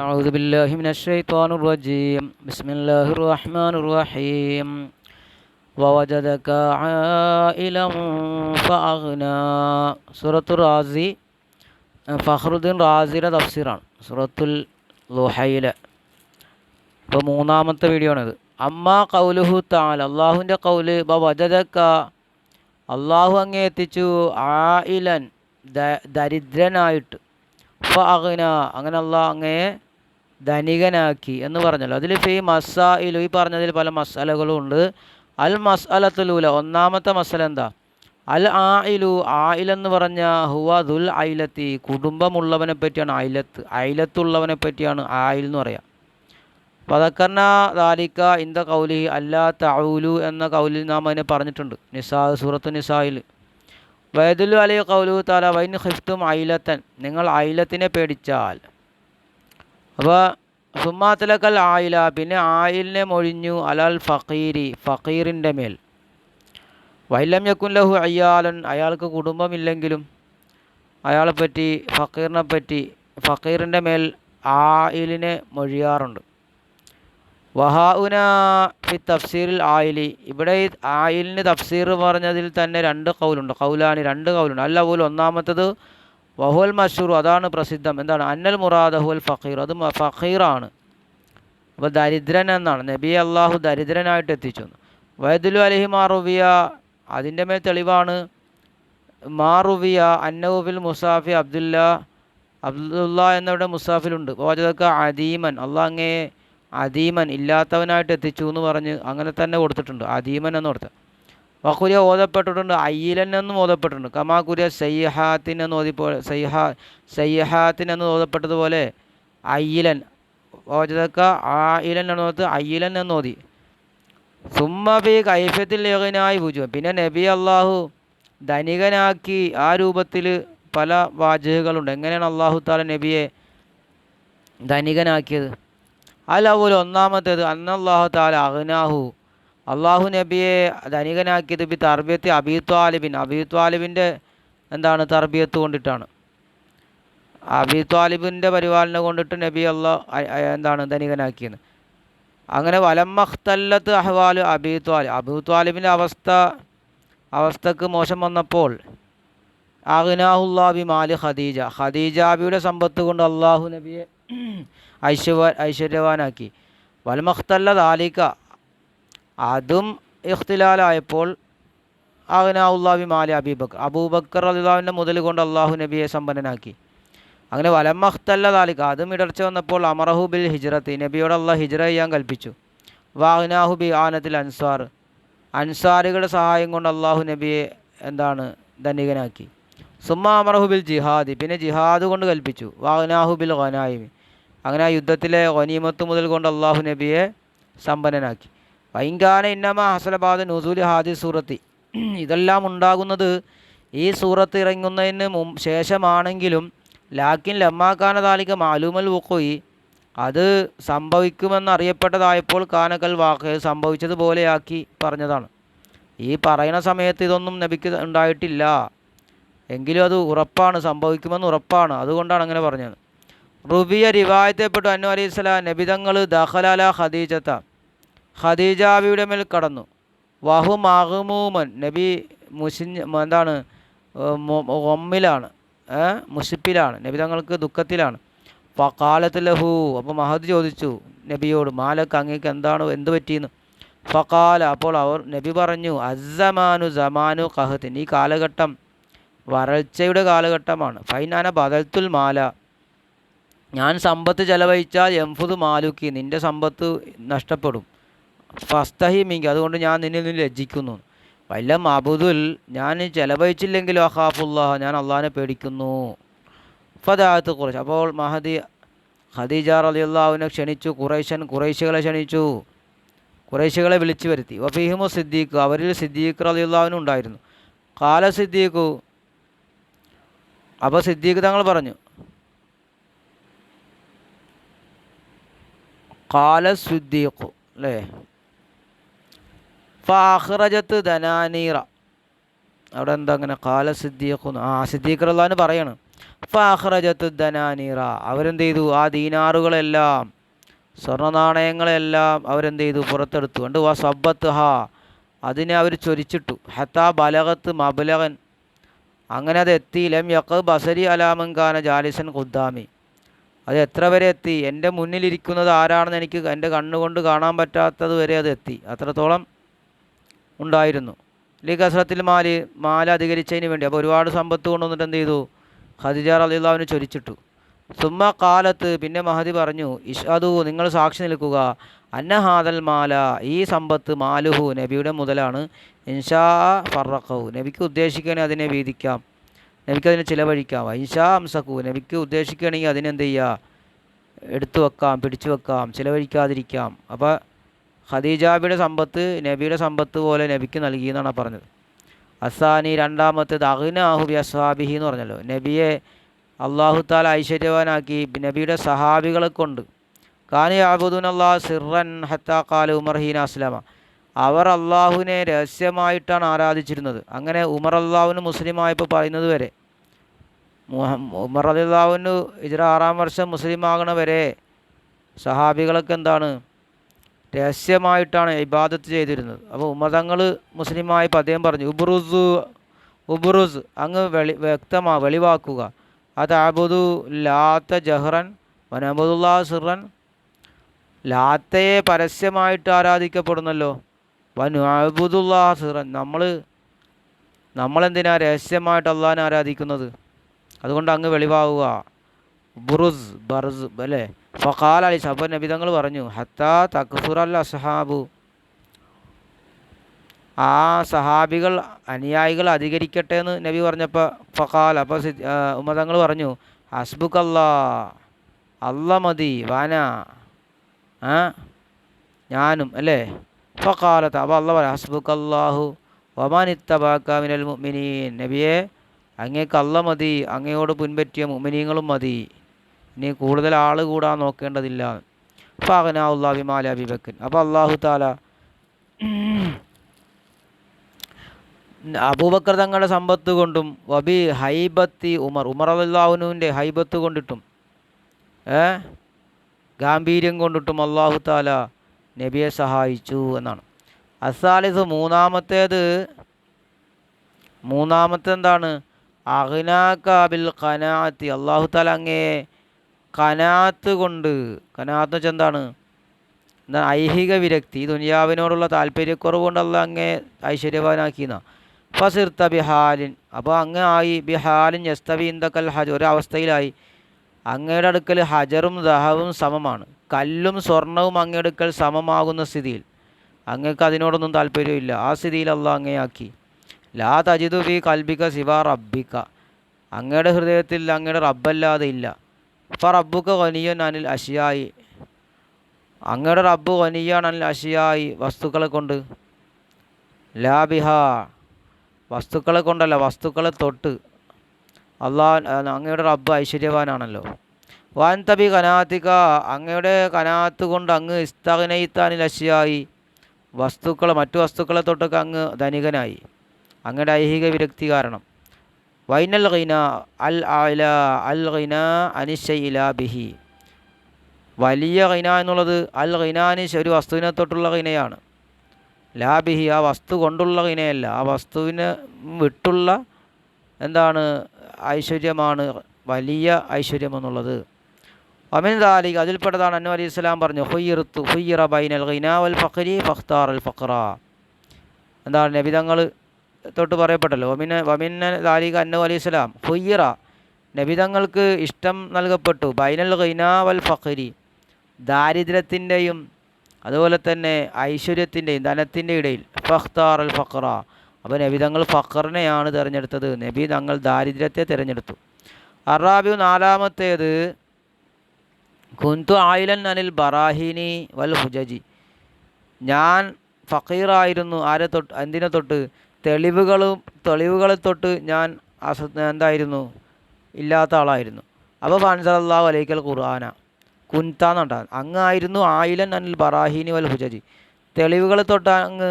أعوذ بالله من الشيطان الرجيم بسم الله الرحمن الرحيم ووجدك عائلا فأغنى സൂറത്തുൽ റാസി ഫഖ്റുദ്ദീൻ റാസിയുടെ തഫ്സീറാണ് സൂറത്തുൽ ളുഹയിലെ. ഇപ്പോൾ മൂന്നാമത്തെ വീഡിയോ ആണിത്. അമ്മാ ഖൗലുഹു തആല, അള്ളാഹുവിൻ്റെ കൗല് വവജദക, അള്ളാഹു അങ്ങേ എത്തിച്ചു ആയിലൻ ദരിദ്രനായിട്ട്, ഫഅഗ്ന അങ്ങനെ അള്ളാഹ് അങ്ങയെ ധനികനാക്കി എന്ന് പറഞ്ഞല്ലോ. അതിൽ ഫീ മസായിലു, ഈ പറഞ്ഞതിൽ പല മസാലകളും ഉണ്ട്. അൽ മസ്അലത്തുലൂല, ഒന്നാമത്തെ മസല എന്താ? അൽ ആയിലു, ആയിലെന്ന് പറഞ്ഞ ഹുവ ദുൽ ഐലത്തി, കുടുംബമുള്ളവനെ പറ്റിയാണ് ഐലത്ത്, ഐലത്തുള്ളവനെ പറ്റിയാണ് ആയിൽ എന്ന് പറയാം. പതക്കർന ദാലിക്ക ഇന്ത കൗലി അല്ലാ തഊലു എന്ന കൗലിൽ നാം അതിനെ പറഞ്ഞിട്ടുണ്ട്, സൂറത്തു നിസായിൽ. വയദുല്ലു അലൈഹി ഖൗലുഹു തആല വൈൻ ഖിഫ്തും ഐലത്തൻ, നിങ്ങൾ ഐലത്തിനെ പേടിച്ചാൽ. അപ്പോൾ സുമ്മാത്തലക്കൽ ആയില, പിന്നെ ആയിലിനെ മൊഴിഞ്ഞു അലൽ ഫഖീരി, ഫഖീറിൻ്റെ മേൽ. വൈലം യക്കുൻ ലഹു അയ്യാലൻ, അയാൾക്ക് കുടുംബമില്ലെങ്കിലും അയാളെപ്പറ്റി, ഫഖീറിനെ പറ്റി, ഫഖീറിൻ്റെ മേൽ ആയിലിനെ മൊഴിയാറുണ്ട്. വഹാഉന ഫി തഫ്സീറിൽ ആയിലി, ഇവിടെ ആയിലിന് തഫ്സീർ പറഞ്ഞതിൽ തന്നെ രണ്ട് കൗലുണ്ട്, രണ്ട് കൗലുണ്ട്. അല്ല പോലും ഒന്നാമത്തത് വഹുൽ മഷൂർ, അതാണ് പ്രസിദ്ധം. എന്താണ്? അന്നൽ മുറാദ് ഹുൽ ഫഖീർ, അത് ഫഖീറാണ്. അപ്പോൾ ദരിദ്രൻ എന്നാണ്, നബിയെ അള്ളാഹു ദരിദ്രനായിട്ട് എത്തിച്ചു. വയദുലു അലൈഹി മാറുവിയ, അതിൻ്റെ മേൽ തെളിവാണ് മാറുവിയ അന്നൗഫിൽ മുസാഫി അബ്ദുല്ല എന്നവിടെ മുസാഫിലുണ്ട്. വജദക അദീമൻ, അള്ളാഹ് അങ്ങേ അദീമൻ ഇല്ലാത്തവനായിട്ട് എത്തിച്ചു എന്ന് പറഞ്ഞ് അങ്ങനെ തന്നെ കൊടുത്തിട്ടുണ്ട്, അദീമൻ എന്ന് കൊടുത്ത്. വഖുരിയ ഓതപ്പെട്ടിട്ടുണ്ട്, അയ്യിലൻ എന്നും ഓതപ്പെട്ടിട്ടുണ്ട്. കമാകുരിയ സയ്യഹാത്തിൻ എന്ന് ഓതിപ്പോലെ, സയ്യഹാത്തിൻ എന്ന് ഓതപ്പെട്ടതുപോലെ അയ്യിലൻ, വജദക ആയിലൻ എന്ന് ഓർത്ത് അയ്യിലൻ എന്ന് ഓതി. സുമ്മബി കൈഫത്തിൽ യഗനായി പൂജ, പിന്നെ നബി അള്ളാഹു ധനികനാക്കി ആ രൂപത്തിൽ പല വാചകങ്ങളുണ്ട്. എങ്ങനെയാണ് അള്ളാഹു താല നബിയെ ധനികനാക്കിയത്? അലവുൽ, ഒന്നാമത്തേത് അന്നല്ലാഹു താല അഗ്നാഹു, അള്ളാഹു നബിയെ ധനികനാക്കിയത് ബി തർബിയത്ത് അബീ ത്വാലിബിൻ്റെ എന്താണ് തർബിയത്ത് കൊണ്ടിട്ടാണ്. അബീ ത്വാലിബിൻ്റെ പരിപാലന കൊണ്ടിട്ട് നബി എന്താണ് ധനികനാക്കിയത്. അങ്ങനെ വലമ്മഖ്തല്ലത്ത് അഹ്വാലു അബീ ത്വാലിബിൻ്റെ അവസ്ഥക്ക് മോശം വന്നപ്പോൾ അഗ്നാഹുല്ലാ ബി മാലി ഖദീജാബിയുടെ സമ്പത്ത് കൊണ്ട് അള്ളാഹു നബിയെ ഐശ്വര്യവാനാക്കി. വലമഖ്തല്ല ദാലിക, അതും ഇഖ്തിലാലായപ്പോൾ അഗ്നാഹുല്ലാ ബി മാലി അബൂബക്കർ റളിയല്ലാഹുവിൻ്റെ മുതൽ കൊണ്ട് അള്ളാഹു നബിയെ സമ്പന്നനാക്കി. അങ്ങനെ വലമഖ്തല്ല ദാലിക, അതും ഇടർച്ച വന്നപ്പോൾ അമറഹു ബിൽ ഹിജ്റത്തി, നബിയോട് അള്ളാഹ് ഹിജ്റ ചെയ്യാൻ കൽപ്പിച്ചു. വാഗ്നാഹു ബി ആനത്തിൽ അൻസാറുകളുടെ സഹായം കൊണ്ട് അള്ളാഹു നബിയെ എന്താണ് ധനികനാക്കി. സുമ്മ അമറഹു ബിൽ ജിഹാദി, പിന്നെ ജിഹാദ് കൊണ്ട് കൽപ്പിച്ചു. വാഗ്നാഹു ബിൽ ഖനായിമി, അങ്ങനെ ആ യുദ്ധത്തിലെ ഗനീമത്ത് മുതൽ കൊണ്ട് അള്ളാഹു നബിയെ സമ്പന്നനാക്കി. വൈങ്കാന ഇന്നമ ഹസലബാദ് നുസൂലി ഹാദി സൂറത്തി, ഇതെല്ലാം ഉണ്ടാകുന്നത് ഈ സൂറത്ത് ഇറങ്ങുന്നതിന് ശേഷമാണെങ്കിലും ലാക്കിൻ ലമ്മാക്കാന താലിക മാലൂമൽ വുഖുഇ, അത് സംഭവിക്കുമെന്നറിയപ്പെട്ടതായപ്പോൾ കാനകൽ വാഖ്, സംഭവിച്ചതുപോലെയാക്കി പറഞ്ഞതാണ്. ഈ പറയുന്ന സമയത്ത് ഇതൊന്നും നബിക്ക് ഉണ്ടായിട്ടില്ല, എങ്കിലും അത് ഉറപ്പാണ്, സംഭവിക്കുമെന്ന് ഉറപ്പാണ്, അതുകൊണ്ടാണ് അങ്ങനെ പറഞ്ഞത്. റുബിയ റിവായത്തപ്പെട്ടു അന്നു അലൈഹി സ്വലാം നബിതങ്ങൾ ദഖലല ഖദീജാബിയുടെ മേൽ കടന്നു. വഹു മഹ്മൂമൻ, നബി എന്താണ് ഒമ്മിലാണ്, മുഷിപ്പിലാണ്, നബിതങ്ങൾക്ക് ദുഃഖത്തിലാണ്. ഫഖാലത്ത് ലഹു, അപ്പോൾ മഹദ് ചോദിച്ചു നബിയോട്, മാലക്ക് അങ്ങേക്ക് എന്ത് പറ്റിയെന്ന്. ഫഖാല, അപ്പോൾ നബി പറഞ്ഞു, അസ്സമാനു സമാനു ഖഹത്തിൻ, ഈ കാലഘട്ടം വരൾച്ചയുടെ കാലഘട്ടമാണ്. ഫൈനാന ബദൽത്തുൽ മാല, ഞാൻ സമ്പത്ത് ചെലവഴിച്ചാൽ എംഫുദ് മാലുക്കി, നിൻ്റെ സമ്പത്ത് നഷ്ടപ്പെടും. ഫസ്തഹി മിങ്കി, അതുകൊണ്ട് ഞാൻ നിന്നിൽ നിന്ന് ലജ്ജിക്കുന്നു. വല്ല അബുദുൽ, ഞാൻ ചെലവഴിച്ചില്ലെങ്കിലും അഖാഫുല്ലാഹ, ഞാൻ അള്ളാഹിനെ പേടിക്കുന്നു. ഫദാഅത്ത് ഖുറൈശ്, അപ്പോൾ ഖദീജ റളിയല്ലാഹുവിനെ ക്ഷണിച്ചു. ഖുറൈശികളെ ക്ഷണിച്ചു, ഖുറൈശികളെ വിളിച്ചു വരുത്തി. വഫീഹിമു സിദ്ദീഖ്, അവരിൽ സിദ്ദീഖ് റളിയല്ലാഹുവിനും ഉണ്ടായിരുന്നു. ഖാല സിദ്ദീഖു, അപ്പോൾ സിദ്ദീഖ് തങ്ങൾ പറഞ്ഞു, ഖാല സിദ്ദീഖു അല്ലേ, ഫാഖ്റജത്ത് ദനാനീറ, അവിടെ എന്താ അങ്ങനെ ഖാല സിദ്ദീഖു, സിദ്ദീഖ് റളിയല്ലാഹു പറയാണ്, ഫഅഖ്റജത്തു ദനാനീറ, അവരെന്ത് ചെയ്തു? ആ ദീനാറുകളെല്ലാം, സ്വർണ്ണ നാണയങ്ങളെല്ലാം അവരെന്ത് ചെയ്തു? പുറത്തെടുത്തു. കണ്ട് വസബ്ബത്ത് ഹാ, അതിനെ അവർ ചൊരിച്ചിട്ടു. ഹത്താ ബലഗത്ത് മബ്ലഗൻ, അങ്ങനെ അത് എത്തി. ലം യഖ് ബസരി അലാമൻകാന ജാലിസൻ ഖുദ്ദാമി, അത് എത്ര വരെ എത്തി? എൻ്റെ മുന്നിലിരിക്കുന്നത് ആരാണെന്ന് എനിക്ക് എൻ്റെ കണ്ണുകൊണ്ട് കാണാൻ പറ്റാത്തത് വരെ അത് എത്തി. അത്രത്തോളം ഉണ്ടായിരുന്നു. ലി കസ്രത്തിൽ മാല അധികരിച്ചതിന് വേണ്ടി. അപ്പോൾ ഒരുപാട് സമ്പത്ത് കൊണ്ടുവന്നിട്ട് എന്ത് ചെയ്തു? ഖദീജ റളിയല്ലാഹു അൻഹ ചൊരിച്ചിട്ടു. സുമ്മ കാലത്ത്, പിന്നെ മഹദി പറഞ്ഞു, ഇഷ്അദു, നിങ്ങൾ സാക്ഷി നിൽക്കുക, അന്ന ഹാദൽ മാല, ഈ സമ്പത്ത്, മാലുഹു, നബിയുടെ മുതലാണ്, ഇൻഷാ ഫറഖഹു, നബിക്ക് ഉദ്ദേശിക്കുകയാണെങ്കിൽ അതിനെ വീതിക്കാം, നബിക്കതിനെ ചിലവഴിക്കാം, ഇൻഷാ അംസഖു, നബിക്ക് ഉദ്ദേശിക്കുകയാണെങ്കിൽ അതിനെന്ത് ചെയ്യുക? എടുത്തു വെക്കാം, പിടിച്ചു വെക്കാം, ചിലവഴിക്കാതിരിക്കാം. അപ്പോൾ ഖദീജാബിയുടെ സമ്പത്ത് നബിയുടെ സമ്പത്ത് പോലെ നബിക്ക് നൽകി എന്നാണ് പറഞ്ഞത്. അസാനി, രണ്ടാമത്തേത്, അഗ്നാഹു ബി അസ്ഹാബിഹി എന്ന് പറഞ്ഞല്ലോ. നബിയെ അള്ളാഹു താല ഐശ്വര്യവാനാക്കി നബിയുടെ സഹാബികളെ കൊണ്ട്. കാനി അബുദുൻ അള്ളാഹ് സിറൻ ഹത്താ ഖാല ഉമർ ഹീന അസ്ലമ, അവർ അള്ളാഹുവിനെ രഹസ്യമായിട്ടാണ് ആരാധിച്ചിരുന്നത്. അങ്ങനെ ഉമർ അള്ളാഹുവിന് മുസ്ലിമായപ്പോൾ പറയുന്നത് വരെ, ഉമർ റളിയല്ലാഹുവിന് ഹിജ്റ 6-ാം വർഷം മുസ്ലിമാകണ വരെ സഹാബികളൊക്കെ എന്താണ്? രഹസ്യമായിട്ടാണ് ഇബാദത്ത് ചെയ്തിരുന്നത്. അപ്പോൾ ഉമർ തങ്ങൾ മുസ്ലിമായപ്പോൾ അദ്ദേഹം പറഞ്ഞു, ഉബുറുസ്, അങ്ങ് വെളിവാക്കുക, അത് അബുദു ലാത്ത ജഹ്റൻ വനബുദുല്ലാ സിറൻ, ലാത്തയെ പരസ്യമായിട്ട് ആരാധിക്കപ്പെടുന്നല്ലോ, വനു അബുദുല്ലാ സിറൻ, നമ്മളെന്തിനാ രഹസ്യമായിട്ട് അള്ളാഹിനെ ആരാധിക്കുന്നത്? അതുകൊണ്ട് അങ്ങ് വെളിവാകുക. ബർസ് അല്ലേ. ഫഖാൽ അലി, അപ്പോൾ നബി തങ്ങൾ പറഞ്ഞു, ഹത്താ തക്ഫുറൽ അസ്ഹാബു, ആ സഹാബികൾ, അനുയായികൾ അധികരിക്കട്ടെ എന്ന് നബി പറഞ്ഞപ്പോൾ, ഫഖാൽ, അപ്പോൾ ഉമർ തങ്ങൾ പറഞ്ഞു, ഹസ്ബുക്കല്ലാ, അല്ല മതി, വാന, ഞാനും അല്ലേ. ഫഖാലത്ത്, അപ്പോൾ അല്ല പറയാം, ഹസ്ബുക്കല്ലാഹു വമാനിത്തബാക മിനൽ മുഅ്മിനീൻ, നബിയെ അങ്ങേക്ക് അല്ല മതി, അങ്ങയോട് പിൻപറ്റിയ മുഅ്മിനീങ്ങളും മതി, ഇനി കൂടുതൽ ആൾ കൂടാൻ നോക്കേണ്ടതില്ല. ഫഅഗ്നാഹുല്ലാഹു ബിമാല അബീ ബക്കർ, അപ്പോൾ അല്ലാഹു തആല അബൂബക്കർ തങ്ങളുടെ സമ്പത്ത് കൊണ്ടും വബി ഹൈബത്തി ഉമർ, ഉമർ റളിയല്ലാഹു അൻഹുവിൻ്റെ ഹൈബത്ത് കൊണ്ടിട്ടും ഗാംഭീര്യം കൊണ്ടിട്ടും അല്ലാഹു തആല നബിയെ സഹായിച്ചു എന്നാണ്. അസാലിസ്, മൂന്നാമത്തെ എന്താണ്? അഗ്നാക ബിൽ ഖനാഅത്തി, അല്ലാഹു തആല അങ്ങേ ഖനാഅത്ത് കൊണ്ട്, ഖനാഅത്ത് എന്ന് വെച്ചാൽ എന്താണ്? ഐഹിക വിരക്തി, ദുനിയാവിനോടുള്ള താല്പര്യക്കുറവ് കൊണ്ട് അല്ലാഹ് അങ്ങേ ഐശ്വര്യവാനാക്കിയെന്ന. ഫസിർത്ത ബിഹാലിൻ, അപ്പോൾ അങ്ങ് ആയി, ബിഹാലിൻ യസ്തവി ഇൻദകൽ ഹജർ, ഒരവസ്ഥയിലായി, അങ്ങയുടെ അടുക്കൽ ഹജറും ദഹവും സമമാണ്, കല്ലും സ്വർണവും അങ്ങയുടെ അടുക്കൽ സമമാകുന്ന സ്ഥിതിയിൽ, അങ്ങക്ക് അതിനോടൊന്നും താല്പര്യമില്ല, ആ സ്ഥിതിയിൽ അള്ളാഹ് അങ്ങയാക്കി. ലാ തജിദു ഫീ കൽബിക സിവാ റബ്ബിക, അങ്ങയുടെ ഹൃദയത്തിൽ അങ്ങയുടെ റബ്ബല്ലാതെ ഇല്ല. റബ്ബുക ഗനിയ്യുൻ അനിൽ അഷിയായി, അങ്ങയുടെ റബ്ബ് ഗനിയാണ് അനിൽ അഷിയായി, വസ്തുക്കളെ കൊണ്ട്. ലാ ബിഹാ, വസ്തുക്കളെ കൊണ്ടല്ല, വസ്തുക്കളെ തൊട്ട്. അള്ളാഹ്, അങ്ങയുടെ റബ്ബ് ഐശ്വര്യവാനാണല്ലോ. വാൻ തബി കനാത്തിക, അങ്ങയുടെ കനാത്ത് കൊണ്ട് അങ്ങ് ഇസ്തഗ്നൈത്താനിൽ അഷിയായി, മറ്റു വസ്തുക്കളെ തൊട്ടൊക്കെ അങ്ങ് ധനികനായി, അങ്ങയുടെ ഐഹിക വിരക്തി കാരണം. വൈനൽ ഗിന അൽ ഗിന അനിശൈല ബിഹി, വലിയ ഗിന എന്നുള്ളത് അൽ ഗിനാനി, ഒരു വസ്തുവിനെ തൊട്ടുള്ള ഗിനയാണ്. ലാ ബിഹി, ആ വസ്തു കൊണ്ടുള്ള ഗിനയല്ല, ആ വസ്തുവിനെ വിട്ടുള്ള എന്താണ്? ഐശ്വര്യമാണ് വലിയ ഐശ്വര്യം എന്നുള്ളത്. അമിൻ ദാലിക, അതിൽപ്പെട്ടതാണ് അന്നു അലൈഹി സ്വലാം പറഞ്ഞു, ഹുയ്യിറ ബൈനൽ ഗിന വൽ ഫഖ്രി ഫഖ്താറൽ ഫഖ്റ, എന്താണ്? നബി തങ്ങൾ തൊട്ട് പറയപ്പെട്ടല്ലോ. വമിൻ ദാലിക അന്നു അലൈഹി സ്വലാം ഹുയ്യിറ, നബി തങ്ങൾക്ക് ഇഷ്ടം നൽകപ്പെട്ടു, ബൈനൽ ഗിന വൽ ഫഖ്രി, ദാരിദ്ര്യത്തിൻ്റെയും അതുപോലെ തന്നെ ഐശ്വര്യത്തിൻ്റെയും ധനത്തിൻ്റെ ഇടയിൽ, ഫഖ്താറൽ ഫഖ്റ, അപ്പോൾ നബി തങ്ങൾ ഫഖറിനെയാണ് തിരഞ്ഞെടുത്തത്, നബി തങ്ങൾ ദാരിദ്ര്യത്തെ തിരഞ്ഞെടുത്തു. അറാബിയു, നാലാമത്തേത്, കുന്തു ആയിലൻ അനിൽ ബറാഹിനി വൽ ഹുജജി, ഞാൻ ഫഖീറായിരുന്നു. ആരെ തൊട്ട്? എന്തിനെ തൊട്ട്? തെളിവുകളെ തൊട്ട് ഞാൻ എന്തായിരുന്നു? ഇല്ലാത്ത ആളായിരുന്നു. അപ്പോൾ ഫഅൻസലല്ലാഹു അലൈക്കൽ ഖുർആന, കുൻതാന്നുണ്ടാകും, അങ്ങായിരുന്നു ആയിലൻ അനിൽ ബറാഹിനി വൽ ഹുജജി, തെളിവുകളെ തൊട്ട് അങ്ങ്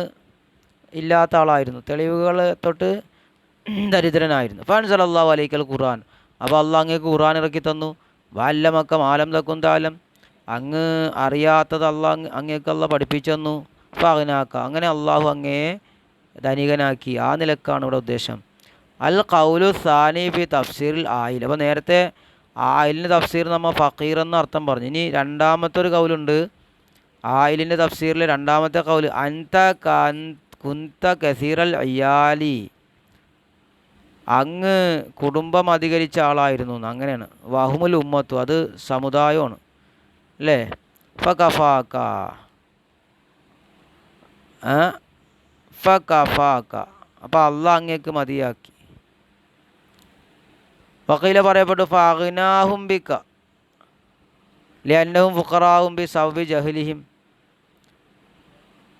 ഇല്ലാത്ത ആളായിരുന്നു, തെളിവുകളെ തൊട്ട് ദരിദ്രനായിരുന്നു. ഫഅൻസലല്ലാഹു അലൈക്കൽ ഖുർആൻ, അപ്പോൾ അള്ളാഹ് അങ്ങേക്ക് ഖുർആൻ ഇറക്കി തന്നു. വല്ലമക്ക മാലം തക്കും താലം, അങ്ങ് അറിയാത്തത് അള്ളാഹ് അങ്ങേക്ക് അള്ളാഹ് പഠിപ്പിച്ചു തന്നു. ഫഅഗ്നാക്ക, അങ്ങനെ അള്ളാഹു അങ്ങയെ ധനികനാക്കി. ആ നിലക്കാണ് ഇവിടെ ഉദ്ദേശം. അൽ ഖൗലു സാനി ഫി തഫ്സീറിൽ ആയിൽ. അപ്പോൾ നേരത്തെ ആയിലിൻ്റെ തഫ്സീർ നമ്മൾ ഫഖീർ എന്ന അർത്ഥം പറഞ്ഞു. ഇനി രണ്ടാമത്തെ ഒരു കൗലുണ്ട് ആയിലിൻ്റെ തഫ്സീറിൽ. രണ്ടാമത്തെ കൗല് അൻത കുന്ത കസീറൽ അയ്യാലി, അങ്ങ് കുടുംബം അധികരിച്ച ആളായിരുന്നു എന്ന്. അങ്ങനെയാണ്. വഹുമുൽ ഉമ്മത്തു, അത് സമുദായമാണ് അല്ലേ. ഫകഫാക്ക ഫകഫാക്ക, അപ്പോൾ അള്ളാഹ് അങ്ങേക്ക് മതിയാക്കി. വഖീല പറയപ്പെട്ടു ഫഅഗ്നാഹും ബിക ലിഅന്നഹും ഫുഖറാഹും ബി സവബി ജഹ്ലിഹിം,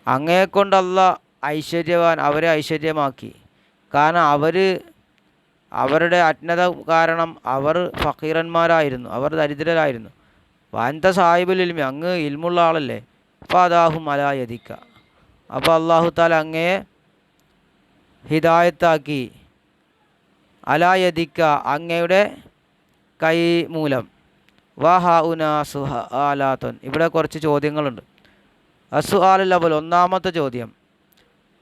അങ്ങയെക്കൊണ്ട് അള്ളാഹ് ഐശ്വര്യവാൻ, അവരെ ഐശ്വര്യമാക്കി. കാരണം അവരുടെ അജ്ഞത കാരണം അവർ ഫക്കീറന്മാരായിരുന്നു, അവർ ദരിദ്രരായിരുന്നു. വാൻത സാഹിബുൽ ഇൽമി, അങ്ങ് ഇൽമുള്ള ആളല്ലേ. ഫഅദാഹും അലാ യദിക, അപ്പോൾ അള്ളാഹു തആല അങ്ങയെ ഹിദായത്താക്കി. അലാ യദിക, അങ്ങയുടെ കൈ മൂലം. വഹഉനാ സുആലാത്തുൻ, ഇവിടെ കുറച്ച് ചോദ്യങ്ങളുണ്ട്. അസ്സുആലുൽ അവൽ, ഒന്നാമത്തെ ചോദ്യം,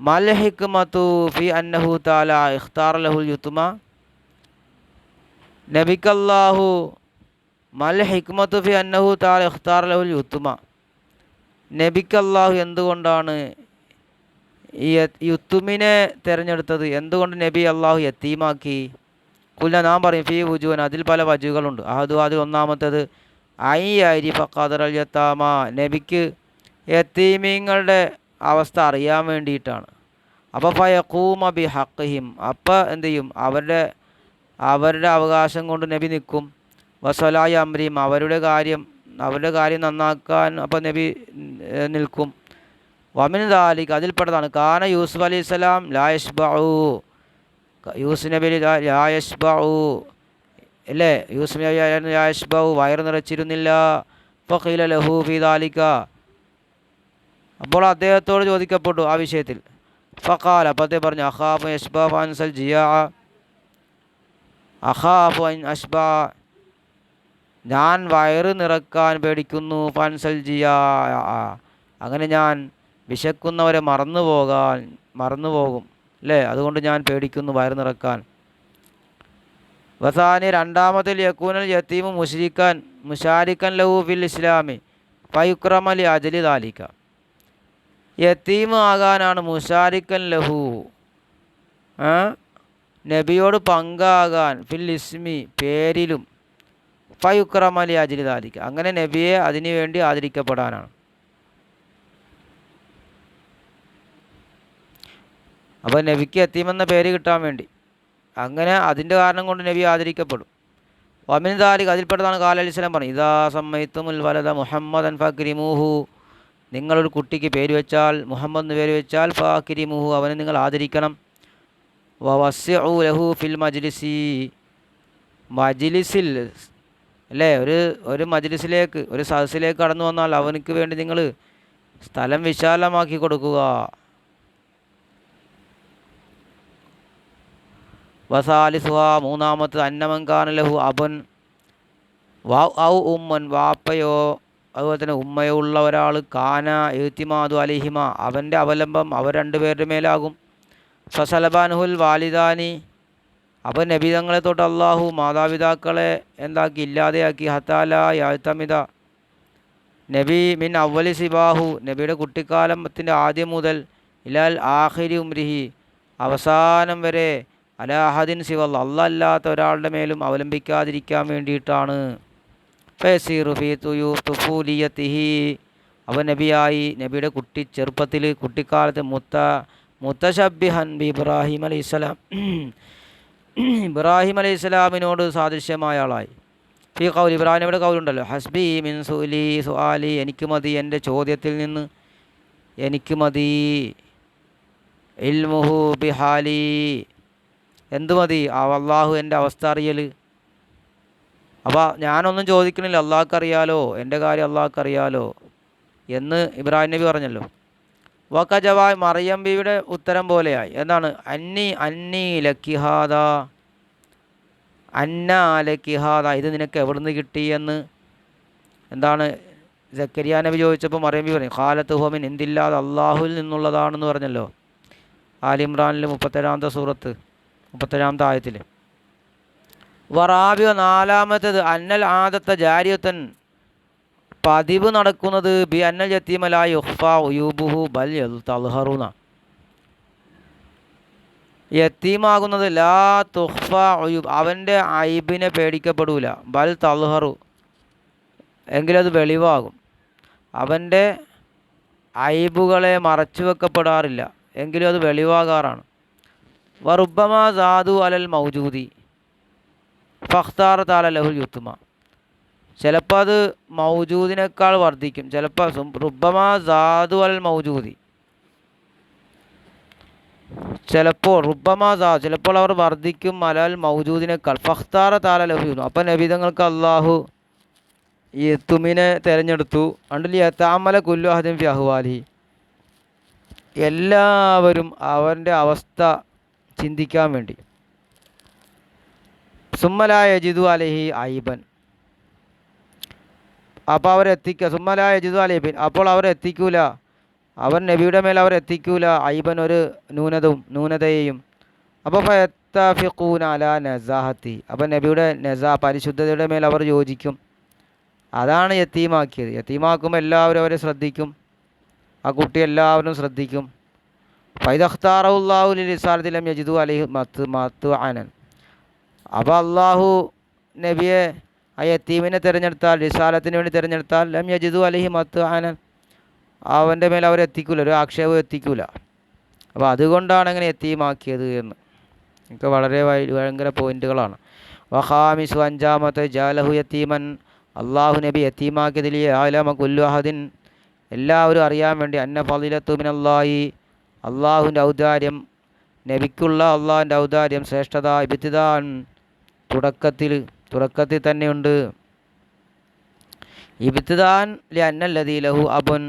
മൽ ഹിക്മതു ഫി അന്നഹു തആല ഇഖ്താറ ലഹുൽ യുത്മ, നബിക്കല്ലാഹു മൽ ഹിക്മതു ഫി അന്നഹു തആല ഇഖ്താറ ലഹുൽ യുത്മ, നബിക്കല്ലാഹു എന്തുകൊണ്ടാണ് ഈ യുത്തുമിനെ തിരഞ്ഞെടുത്തത്? എന്തുകൊണ്ട് നബി അള്ളാഹു യത്തീമാക്കി? കുല്ല, നാം പറയും ഫീ വുജൂൻ, അതിൽ പല വജുകളുണ്ട്. അതിൽ ഒന്നാമത്തേത് ഐ അരിഫ ഖദറൽ യത്താമ, നബിക്ക് യത്തീമീങ്ങളുടെ അവസ്ഥ അറിയാൻ വേണ്ടിയിട്ടാണ്. അപ്പോൾ ഫയഖൂമ ബി ഹഖ്ഹിം, അപ്പോൾ എന്ത് ചെയ്യും? അവരുടെ അവകാശം കൊണ്ട് നബി നിൽക്കും. വസലായി അമ്രീം, അവരുടെ കാര്യം നന്നാക്കാൻ അപ്പോൾ നബി നിൽക്കും. വമിൻ ദാലിക, അതിൽപ്പെട്ടതാണ് കാന യൂസുഫ് അലൈഹി സ്വലാം ലാ യശ്ബഉ, യൂസുഫ് നബി ലാ യശ്ബഉ അല്ലേ, യൂസുഫ് നബി ലാ യശ്ബഉ, വയറ് നിറച്ചിരുന്നില്ല. ഫഖീല ലഹു ഫീ ദാലിക, അപ്പോൾ അദ്ദേഹത്തോട് ചോദിക്കപ്പെട്ടു ആ വിഷയത്തിൽ. ഫഖാല, അപ്പോൾ അദ്ദേഹം പറഞ്ഞു അഖാഫു യശ്ബഅ ഫഅൻസൽ ജിയാ, അഖാഫു അൻ അശ്ബഅ, ഞാൻ വയറ് നിറക്കാൻ പേടിക്കുന്നു. ഫഅൻസൽ ജിയാ, അങ്ങനെ ഞാൻ വിശക്കുന്നവരെ മറന്നുപോകും അല്ലേ, അതുകൊണ്ട് ഞാൻ പേടിക്കുന്നു വയറ് നിറക്കാൻ. വസാനി, രണ്ടാമത്തിൽ യകൂനൽ യതീമു മുശാരിക്കൻ ലഹു ഫിൽ ഇസ്ലാമി ഫയുക്രമ ലി അജ്ലി ദാലിക, യതീം ആകാനാണ് മുശാരിക്കൻ ലഹു, നബിയോട് പങ്കാകാൻ, ഫിൽ ഇസ്മി പേരിലും, ഫയുക്രമ ലി അജ്ലി ദാലിക, അങ്ങനെ നബിയെ അതിനു വേണ്ടി ആദരിക്കപ്പെടാനാണ്. അപ്പോൾ നബിക്ക് യതീമെന്ന പേര് കിട്ടാൻ വേണ്ടി, അങ്ങനെ അതിൻ്റെ കാരണം കൊണ്ട് നബി ആദരിക്കപ്പെടും. വമിൻ ദാലിക, അതിൽപ്പെട്ടതാണ് ഖാല അലൈഹി സ്വലാം പറഞ്ഞു ഇദാ സമ്മൈത്തുമുൽ വലദ മുഹമ്മദൻ ഫക്രിമൂഹു, നിങ്ങളൊരു കുട്ടിക്ക് പേര് വെച്ചാൽ, മുഹമ്മദ് എന്ന് പേര് വെച്ചാൽ, ഫക്രിമൂഹു, അവനെ നിങ്ങൾ ആദരിക്കണം. വവസ്സിഉ ലഹു ഫിൽ മജ്ലിസിൽ അല്ലേ, ഒരു മജ്ലിസിലേക്ക്, ഒരു സദസ്സിലേക്ക് കടന്നു വന്നാൽ അവനക്ക് വേണ്ടി നിങ്ങൾ സ്ഥലം വിശാലമാക്കി കൊടുക്കുക. വസാലിസുഹ, മൂന്നാമത്ത് അന്നമൻകാന ലഹു അബൻ ഔ ഉമ്മൻ, വാപ്പയോ അതുപോലെ തന്നെ ഉമ്മയോ ഉള്ള ഒരാൾ, കാന എഴുത്തിമാതു അലിഹിമ, അവൻ്റെ അവലംബം അവർ രണ്ടുപേരുടെ മേലാകും. ഫസലബാനുഹുൽ വാലിദാനി, അപ്പോൾ നബി തങ്ങളെ തൊട്ട് അള്ളാഹു മാതാപിതാക്കളെ എന്താക്കി? ഇല്ലാതെയാക്കി. ഹത്താല യാഴ്ത്തമിത, നബി മിൻ അവലി സിബാഹു, നബിയുടെ കുട്ടിക്കാലത്തിൻ്റെ ആദ്യം മുതൽ, ഇലാൽ ആഖിരി ഉംരിഹി, അവസാനം വരെ, അലാഹദിൻ സിവൽ, അല്ലാഹ് അല്ലാത്ത ഒരാളുടെ മേലും അവലംബിക്കാതിരിക്കാൻ വേണ്ടിയിട്ടാണ്. ഫയസീറു ഫീ തുഫൂലിയത്തിഹി, അവൻ നബിയായി, നബിയുടെ ചെറുപ്പത്തിൽ, കുട്ടിക്കാലത്ത് മുത്തശബ്ബിഹൻ ബി ഇബ്രാഹിം അലൈഹിസ്സലാം, ഇബ്രാഹിം അലൈഹിസ്സലാമിനോട് സാദൃശ്യമായ ആളായി. ഫീ ഖൗൽ, ഇബ്രാഹിമിയുടെ കൗലുണ്ടല്ലോ, ഹസ്ബി മിൻ സുആലി, എനിക്ക് മതി എൻ്റെ ചോദ്യത്തിൽ നിന്ന്, എനിക്ക് മതി. ഇൽമുഹു ബിഹാലി, എന്തു മതി? അള്ളാഹു എൻ്റെ അവസ്ഥ അറിയൽ. അപ്പോൾ ഞാനൊന്നും ചോദിക്കണില്ല, അള്ളാഹ്ക്കറിയാലോ, എൻ്റെ കാര്യം അള്ളാഹ്ക്കറിയാലോ എന്ന് ഇബ്രാഹിം നബി പറഞ്ഞല്ലോ. വക്കജവായ്, മറിയം ബിയുടെ ഉത്തരം പോലെയായി. എന്താണ്? അന്നി ലക്കിഹാദ, അന്നാലക്കി ഹാദ, ഇത് നിനക്ക് എവിടുന്ന് കിട്ടിയെന്ന് എന്താണ് സക്കരിയ നബി ചോദിച്ചപ്പോൾ മറിയം ബി പറയും ഖാലത്ത് ഹുവ മിൻ ഇന്ദില്ലാഹ്, അള്ളാഹുവിൽ നിന്നുള്ളതാണെന്ന് പറഞ്ഞല്ലോ. ആലിമ്രാനിൽ 37-ാമത്തെ സൂറത്ത് 37-ാമത്തെ ആയത്തിൽ. വറാബിയ, നാലാമത്തേത് അന്നൽ ആദത്ത ജാരിയത്തൻ, പതിവ് നടക്കുന്നത് ബി അന്നൽ യത്തീമ ലാ യുഖ്ഫ ഉയൂബുഹു ബൽ തൽഹറുന, യത്തീമാകുന്നത് ലാ തുഖ്ഫ ഉയൂബ്, അവൻ്റെ ഐബിനെ പേടിക്കപ്പെടൂല, ബൽ തൽഹറു, എങ്കിലത് വെളിവാകും. അവൻ്റെ ഐബുകളെ മറച്ചു വെക്കപ്പെടാറില്ല, എങ്കിലും അത് വെളിവാകാറാണ്. വറുബ്ബമാ സാദു അലൽ മൗജൂദി ഫഖ്താർ താല ലഹുൽ യുത്തുമ, ചിലപ്പോൾ അത് മൗജൂദിനേക്കാൾ വർദ്ധിക്കും. ചിലപ്പോൾ റുബ്ബമാ സാദു അലൽ മൗജൂദി, ചിലപ്പോൾ അവർ വർദ്ധിക്കും അലൽ മൗജൂദിനേക്കാൾ. ഫഖ്താർ താല ലഹുൽ യുത്തുമ, അപ്പം നബിതങ്ങൾക്ക് അള്ളാഹു ഈ യത്തുമിനെ തിരഞ്ഞെടുത്തു. അണ്ടിൽ യത്താമല കുല്ലു അഹദിൻ ഫി അഹ്വാലിഹി, എല്ലാവരും അവൻ്റെ അവസ്ഥ ചിന്തിക്കാൻ വേണ്ടി. സുമ്മലാ യജിദു അലൈഹി ഐബൻ, അപ്പോൾ അവരെത്തിക്കുക. സുമ്മലാ യജിദു അലൈബിൻ, അപ്പോൾ അവരെത്തിക്കൂല, അവർ നബിയുടെ മേൽ അവരെത്തിക്കൂല ഐബൻ, ഒരു ന്യൂനതയെയും. അപ്പോൾ ഫയത്തഫിഖൂന അലാ നസാഹത്തി, അപ്പോൾ നബിയുടെ പരിശുദ്ധതയുടെ മേൽ അവർ യോജിക്കും. അതാണ് യത്തീമാക്കിയത്. യത്തീമാക്കുമ്പോൾ എല്ലാവരും അവരെ ശ്രദ്ധിക്കും, ആ കുട്ടി എല്ലാവരും ശ്രദ്ധിക്കും. ഫൈദഖ്താറഹുല്ലാഹു ലിരിസാലത്തി ലം യജിദു അലൈഹി മത്അനൻ, അപ്പോൾ അള്ളാഹു നബിയെ ആ യത്തീമിനെ തിരഞ്ഞെടുത്താൽ, റിസാലത്തിന് വേണ്ടി തിരഞ്ഞെടുത്താൽ ലം യജിദു അലൈഹി മത്അനൻ, അവൻ്റെ മേൽ അവരെത്തിക്കൂല, ഒരു ആക്ഷേപം എത്തിക്കൂല. അപ്പോൾ അതുകൊണ്ടാണ് അങ്ങനെ യത്തീമാക്കിയത് എന്ന്. ഒക്കെ വളരെ ഭയങ്കര പോയിന്റുകളാണ്. വഖാമിസു, അഞ്ചാമത്തെ ജാലഹു യത്തീമൻ, അള്ളാഹു നബി യത്തീമാക്കിയതിൽ ആലമ കുല്ലു അഹദിൻ, എല്ലാവരും അറിയാൻ വേണ്ടി അന്ന ഫളിലത്തു മിനല്ലാഹി, അള്ളാഹുവിൻ്റെ ഔദാര്യം, നബിക്കുള്ള അള്ളാഹുവിൻ്റെ ഔദാര്യം ശ്രേഷ്ഠത ഇബ്തിദാൻ, തുടക്കത്തിൽ തന്നെയുണ്ട്. ഇബ്തിദാൻ ലിഅന്നല്ലദീ ലഹു അബുൻ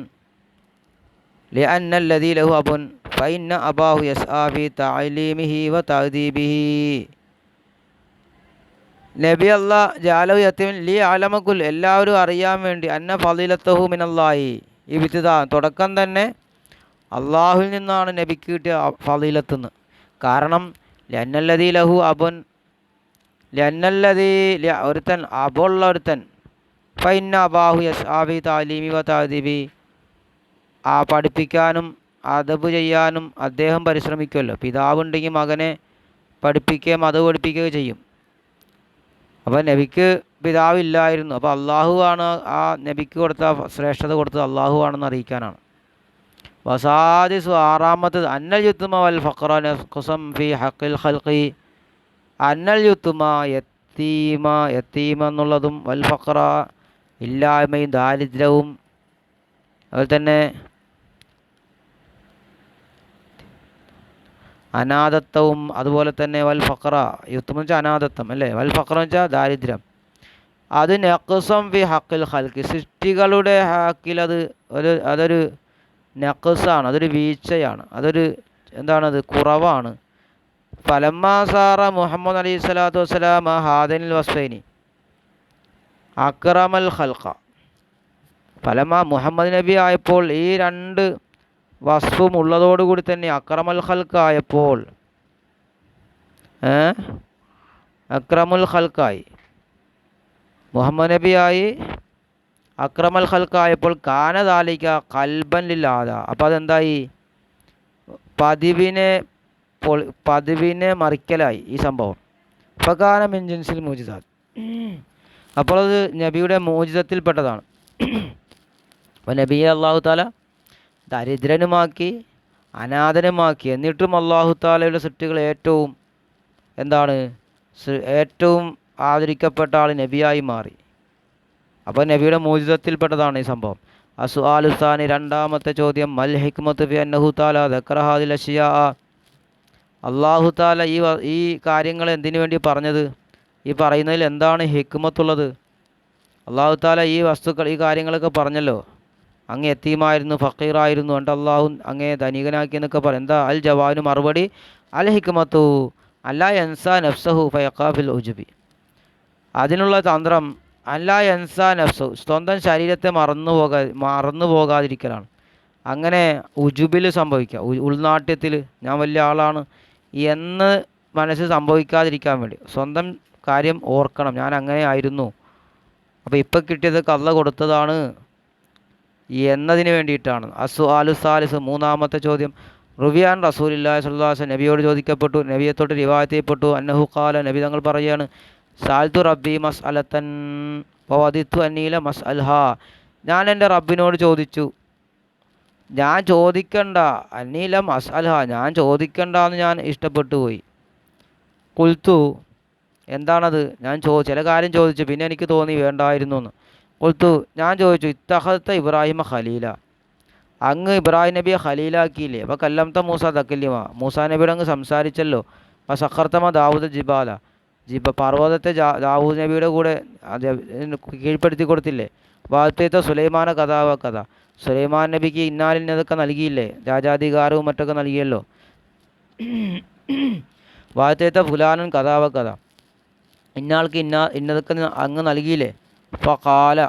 ഫഇന്ന അബാഹു യസ്ആ ഫീ തഅലീമിഹി വ തഅദീബിഹി. നബി അല്ലാഹ് ജാലഹു യത്തീമൻ ലി അലമകുൽ, എല്ലാവരും അറിയാൻ വേണ്ടി അന്ന ഫളിലത്തഹു മിനല്ലാഹി, ഇബ്തിദാൻ തുടക്കം തന്നെ അള്ളാഹുവിൽ നിന്നാണ് നബിക്ക് കിട്ടിയ ഫളീലത്തുനിന്ന്. കാരണം ലന്നല്ലദീ ലഹു അബുൻ, ഒരുത്തൻ അബുള്ള ഒരുത്തൻ, ഫൈന്ന അബാഹു യസ്ആ ഫീ തഅലീമി വ തഅദീബി, ആ പഠിപ്പിക്കാനും അദബ് ചെയ്യാനും അദ്ദേഹം പരിശ്രമിക്കുമല്ലോ. പിതാവുണ്ടെങ്കിൽ മകനെ പഠിപ്പിക്കുകയും അത് പഠിപ്പിക്കുകയും ചെയ്യും. അപ്പോൾ നബിക്ക് പിതാവില്ലായിരുന്നു, അപ്പോൾ അള്ളാഹു ആണ് ആ നബിക്ക് കൊടുത്ത ശ്രേഷ്ഠത കൊടുത്തത് അള്ളാഹു ആണെന്ന് അറിയിക്കാനാണ്. വസാദിസു, ആറാമത്തത് അന്നൽ യുത്തുമ വൽ ഫഖറ നഖ്സം ഫി ഹഖിൽ ഖൽഖി, അന്നൽ യുത്തുമ യത്തീമ എന്നുള്ളതും വൽ ഫഖറ ഇല്ലായ്മയും ദാരിദ്ര്യവും, അതുപോലെ തന്നെ അനാഥത്വവും, അതുപോലെ തന്നെ വൽ ഫഖറ, യുത്തും വെച്ചാൽ അനാഥത്വം അല്ലേ, വൽ ഫഖറ വെച്ചാൽ ദാരിദ്ര്യം. അത് നഖ്സം ഫി ഹഖിൽ ഖൽഖി, സൃഷ്ടികളുടെ ഹക്കിൽ അതൊരു നഖ്സാണ്, അതൊരു വീഴ്ചയാണ്, എന്താണത്, കുറവാണ്. ഫലമ്മാ സാറ മുഹമ്മദ് അലൈഹി സ്വലാത്തു വസ്സലാം ഹാദനിൽ വസ്ഫൈനി അക്രമൽ ഖൽഖ, ഫലമ്മാ മുഹമ്മദ് നബി ആയപ്പോൾ ഈ രണ്ട് വസ്ഫും ഉള്ളതോടുകൂടി തന്നെ അക്രമൽ ഖൽഖ ആയപ്പോൾ, അക്രമുൽ ഖൽഖായി, മുഹമ്മദ് നബിയായി അക്രമൽ ഖൽഖായപ്പോൾ കാനദാലിക ഖൽബൻ ലില്ലാദ, അപ്പോൾ അതെന്തായി, പതിവിനെ മറിക്കലായി ഈ സംഭവം. ഫകാന മിൻ ജിൻസിൽ മൂജിസാത്ത്, അപ്പോൾ അത് നബിയുടെ മൂജിസത്തിൽപ്പെട്ടതാണ്. അപ്പോൾ നബിയെ അള്ളാഹു താല ദരിദ്രനുമാക്കി, അനാഥനുമാക്കി, എന്നിട്ടും അള്ളാഹു താലയുടെ സൃഷ്ടികൾ ഏറ്റവും ആദരിക്കപ്പെട്ട ആൾ നബിയായി മാറി. അപ്പോൾ നബിയുടെ മൂജിസത്തിൽപ്പെട്ടതാണ് ഈ സംഭവം. അസുആലുസാനി, രണ്ടാമത്തെ ചോദ്യം, മൽ ഹിക്മത്ത് ഫി അന്നഹു തആല ദക്കറ ഹാദിൽ അഷ്യാ, അള്ളാഹു താല ഈ കാര്യങ്ങൾ എന്തിനു വേണ്ടി പറഞ്ഞത്, ഈ പറയുന്നതിൽ എന്താണ് ഹിക്മത്തുള്ളത്? അള്ളാഹു താല ഈ കാര്യങ്ങളൊക്കെ പറഞ്ഞല്ലോ, അങ്ങ് യത്തീമായിരുന്നു, ഫക്കീറായിരുന്നു, എന്നിട്ട് അള്ളാഹു അങ്ങേ ധനികനാക്കി എന്നൊക്കെ പറയും. എന്താ അൽ ജവാബിന് മറുപടി, അൽ ഹിക്മത്തു അല്ലാ യൻസാ നഫ്സഹു ഫയഖാ ഫിൽ ഉജ്ബി, അതിനുള്ള തന്ത്രം അല്ലാ യൻസാ നഫ്സു, സ്വന്തം ശരീരത്തെ മറന്നു പോകാതിരിക്കലാണ്. അങ്ങനെ ഉജുബിൽ സംഭവിക്കുക, ഉൾനാട്യത്തിൽ ഞാൻ വലിയ ആളാണ് എന്ന് മനസ്സ് സംഭവിക്കാതിരിക്കാൻ വേണ്ടി സ്വന്തം കാര്യം ഓർക്കണം, ഞാൻ അങ്ങനെ ആയിരുന്നു, അപ്പോൾ ഇപ്പം കിട്ടിയതൊക്കെ അള്ള കൊടുത്തതാണ് എന്നതിന് വേണ്ടിയിട്ടാണ്. അസ്സുആലു സാലിസ്, മൂന്നാമത്തെ ചോദ്യം. റുബിയാൻ റസൂലുള്ളാഹി സ്വല്ലല്ലാഹു അലൈഹി വസല്ലം, നബിയോട് ചോദിക്കപ്പെട്ടു, നബിയെ തൊട്ട് റിവായത്ത് ചെയ്യപ്പെട്ടു, അന്നഹു ഖാല, നബി തങ്ങൾ പറയുകയാണ്, സാൽത്തു റബ്ബി മസ്അലത്തൻ വവദിത്തു അന്നീല മസ്അൽഹ, ഞാൻ എൻ്റെ റബ്ബിനോട് ചോദിച്ചു, ഞാൻ ചോദിക്കണ്ട, അന്നീല മസ്അൽഹ, ഞാൻ ചോദിക്കണ്ടെന്ന് ഞാൻ ഇഷ്ടപ്പെട്ടു പോയി. കുൽത്തു, എന്താണത്, ഞാൻ ചില കാര്യം ചോദിച്ചു, പിന്നെ എനിക്ക് തോന്നി വേണ്ടായിരുന്നു എന്ന്. കുൽത്തു, ഞാൻ ചോദിച്ചു, ഇത്തഹത്ത ഇബ്രാഹിമ ഖലീല, അങ്ങ് ഇബ്രാഹിം നബിയെ ഖലീലാക്കിയില്ലേ, അപ്പോൾ കല്ലംത മൂസ തക്കല്ലിമ, മൂസാ നബിയോട് അങ്ങ് സംസാരിച്ചല്ലോ. അപ്പോൾ സഖർത്തമ ദാവൂദ് ജിബാല, പർവ്വതത്തെ ദാവൂദ് നബിയുടെ കൂടെ കീഴ്പ്പെടുത്തി കൊടുത്തില്ലേ. വാഴ്ത്തേത്ത സുലൈമാന കഥാവ കഥ, സുലൈമാൻ നബിക്ക് ഇന്നാലിന്നതൊക്കെ നൽകിയില്ലേ, രാജാധികാരവും മറ്റൊക്കെ നൽകിയല്ലോ. വാഴ്ത്തേത്ത ഫുലാനൻ കഥാവ കഥ, ഇന്നാൾക്ക് ഇന്നതൊക്കെ അങ്ങ് നൽകിയില്ലേ. ഫഖാല,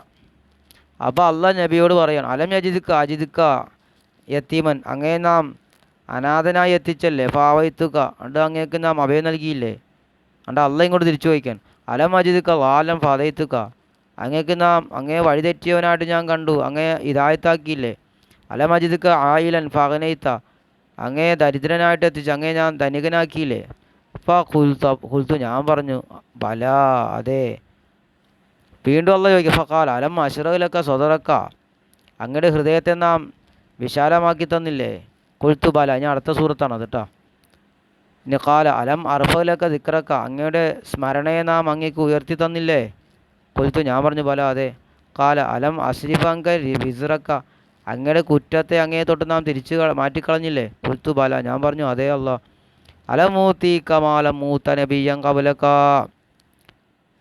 അപ്പോൾ അള്ളാഹ് നബിയോട് പറയാണ്, അലം അജിദിക്ക യത്തീമൻ, അങ്ങേ നാം അനാഥനായി എത്തിച്ചല്ലേ, ഫാവൈത്തുക, അണ്ട് അങ്ങേക്ക് നാം അഭയം നൽകിയില്ലേ. അണ്ട് അള്ളാഹ് ഇങ്ങോട്ട് തിരിച്ചു ചോദിക്കാൻ, അലം അജിദിക്ക വാലം ഫാദൈത്തുക, അങ്ങേക്ക് നാം അങ്ങേ വഴിതെറ്റിയവനായിട്ട് ഞാൻ കണ്ടു, അങ്ങേ ഹിദായത്താക്കിയില്ലേ. അലം അജിദിക്ക ആയിലൻ ഫാഗനൈത്ത, അങ്ങേ ദരിദ്രനായിട്ട് എത്തിച്ച് അങ്ങേ ഞാൻ ധനികനാക്കിയില്ലേ. അപ്പോൾ കുൽത്തു, ഞാൻ പറഞ്ഞു, ബല, അതെ. വീണ്ടും അള്ളാഹ് ചോദിക്കുക, ഫഖാല അലം അശ്റഹ്ലക സ്വദറക, അങ്ങയുടെ ഹൃദയത്തെ നാം വിശാലമാക്കി തന്നില്ലേ. കുൽത്തു ബല, ഞാൻ അടുത്ത സൂറത്താണ് അത് കേട്ടോ. ഇനി ഖാല അലം അർഫലക ദിക്റക, അങ്ങയുടെ സ്മരണയെ നാം അങ്ങേക്ക് ഉയർത്തി തന്നില്ലേ. കുൽത്തു, ഞാൻ പറഞ്ഞു, ബല, അതെ. ഖാല അലം അസ്രിഫങ്ക വിസ്റക, അങ്ങയുടെ കുറ്റത്തെ അങ്ങേ തൊട്ട് നാം തിരിച്ചു മാറ്റിക്കളഞ്ഞില്ലേ. കുൽത്തു ബല, ഞാൻ പറഞ്ഞു, അതെ അല്ലാ. അലമൂത്തി കമാലം മൂത്ത നബിയ്യൻ ഖബലക,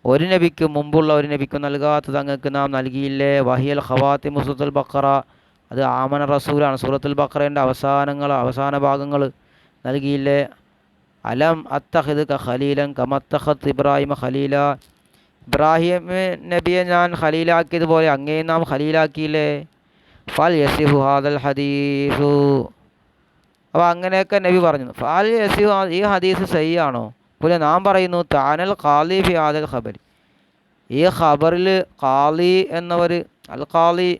ഒരു നബിക്കും മുമ്പുള്ള ഒരു നബിക്കും നൽകാത്തത് അങ്ങക്ക് നാം നൽകിയില്ലേ. വഹിയൽ ഖവാത്തിമു സൂറത്തുൽ ബഖറ, അത് ആമന റസൂലാണ്, സൂറത്തുൽ ബഖറയുടെ അവസാന ഭാഗങ്ങൾ നൽകിയില്ലേ. അലം അത്തഖിദുക ഖലീലൻ കമത്തഖദ് ഇബ്രാഹിമ ഖലീല, ഇബ്രാഹിം നബിയെ ഞാൻ ഖലീലാക്കിയതുപോലെ അങ്ങേ നാം ഖലീലാക്കിയില്ലേ. ഫൽ യസിഹു ഹാദൽ ഹദീസു, അപ്പോൾ അങ്ങനെയൊക്കെ നബി പറഞ്ഞു. ഫൽ യസിഹു, ഈ ഹദീസ് സഹിയാണോ. പോലെ നാം പറയുന്നു, താനൽ ഖാലി ഫി ഹാദൽ ഖബർ, ഈ ഖബറിൽ ഖാലി എന്നവർ, അൽ ഖാലി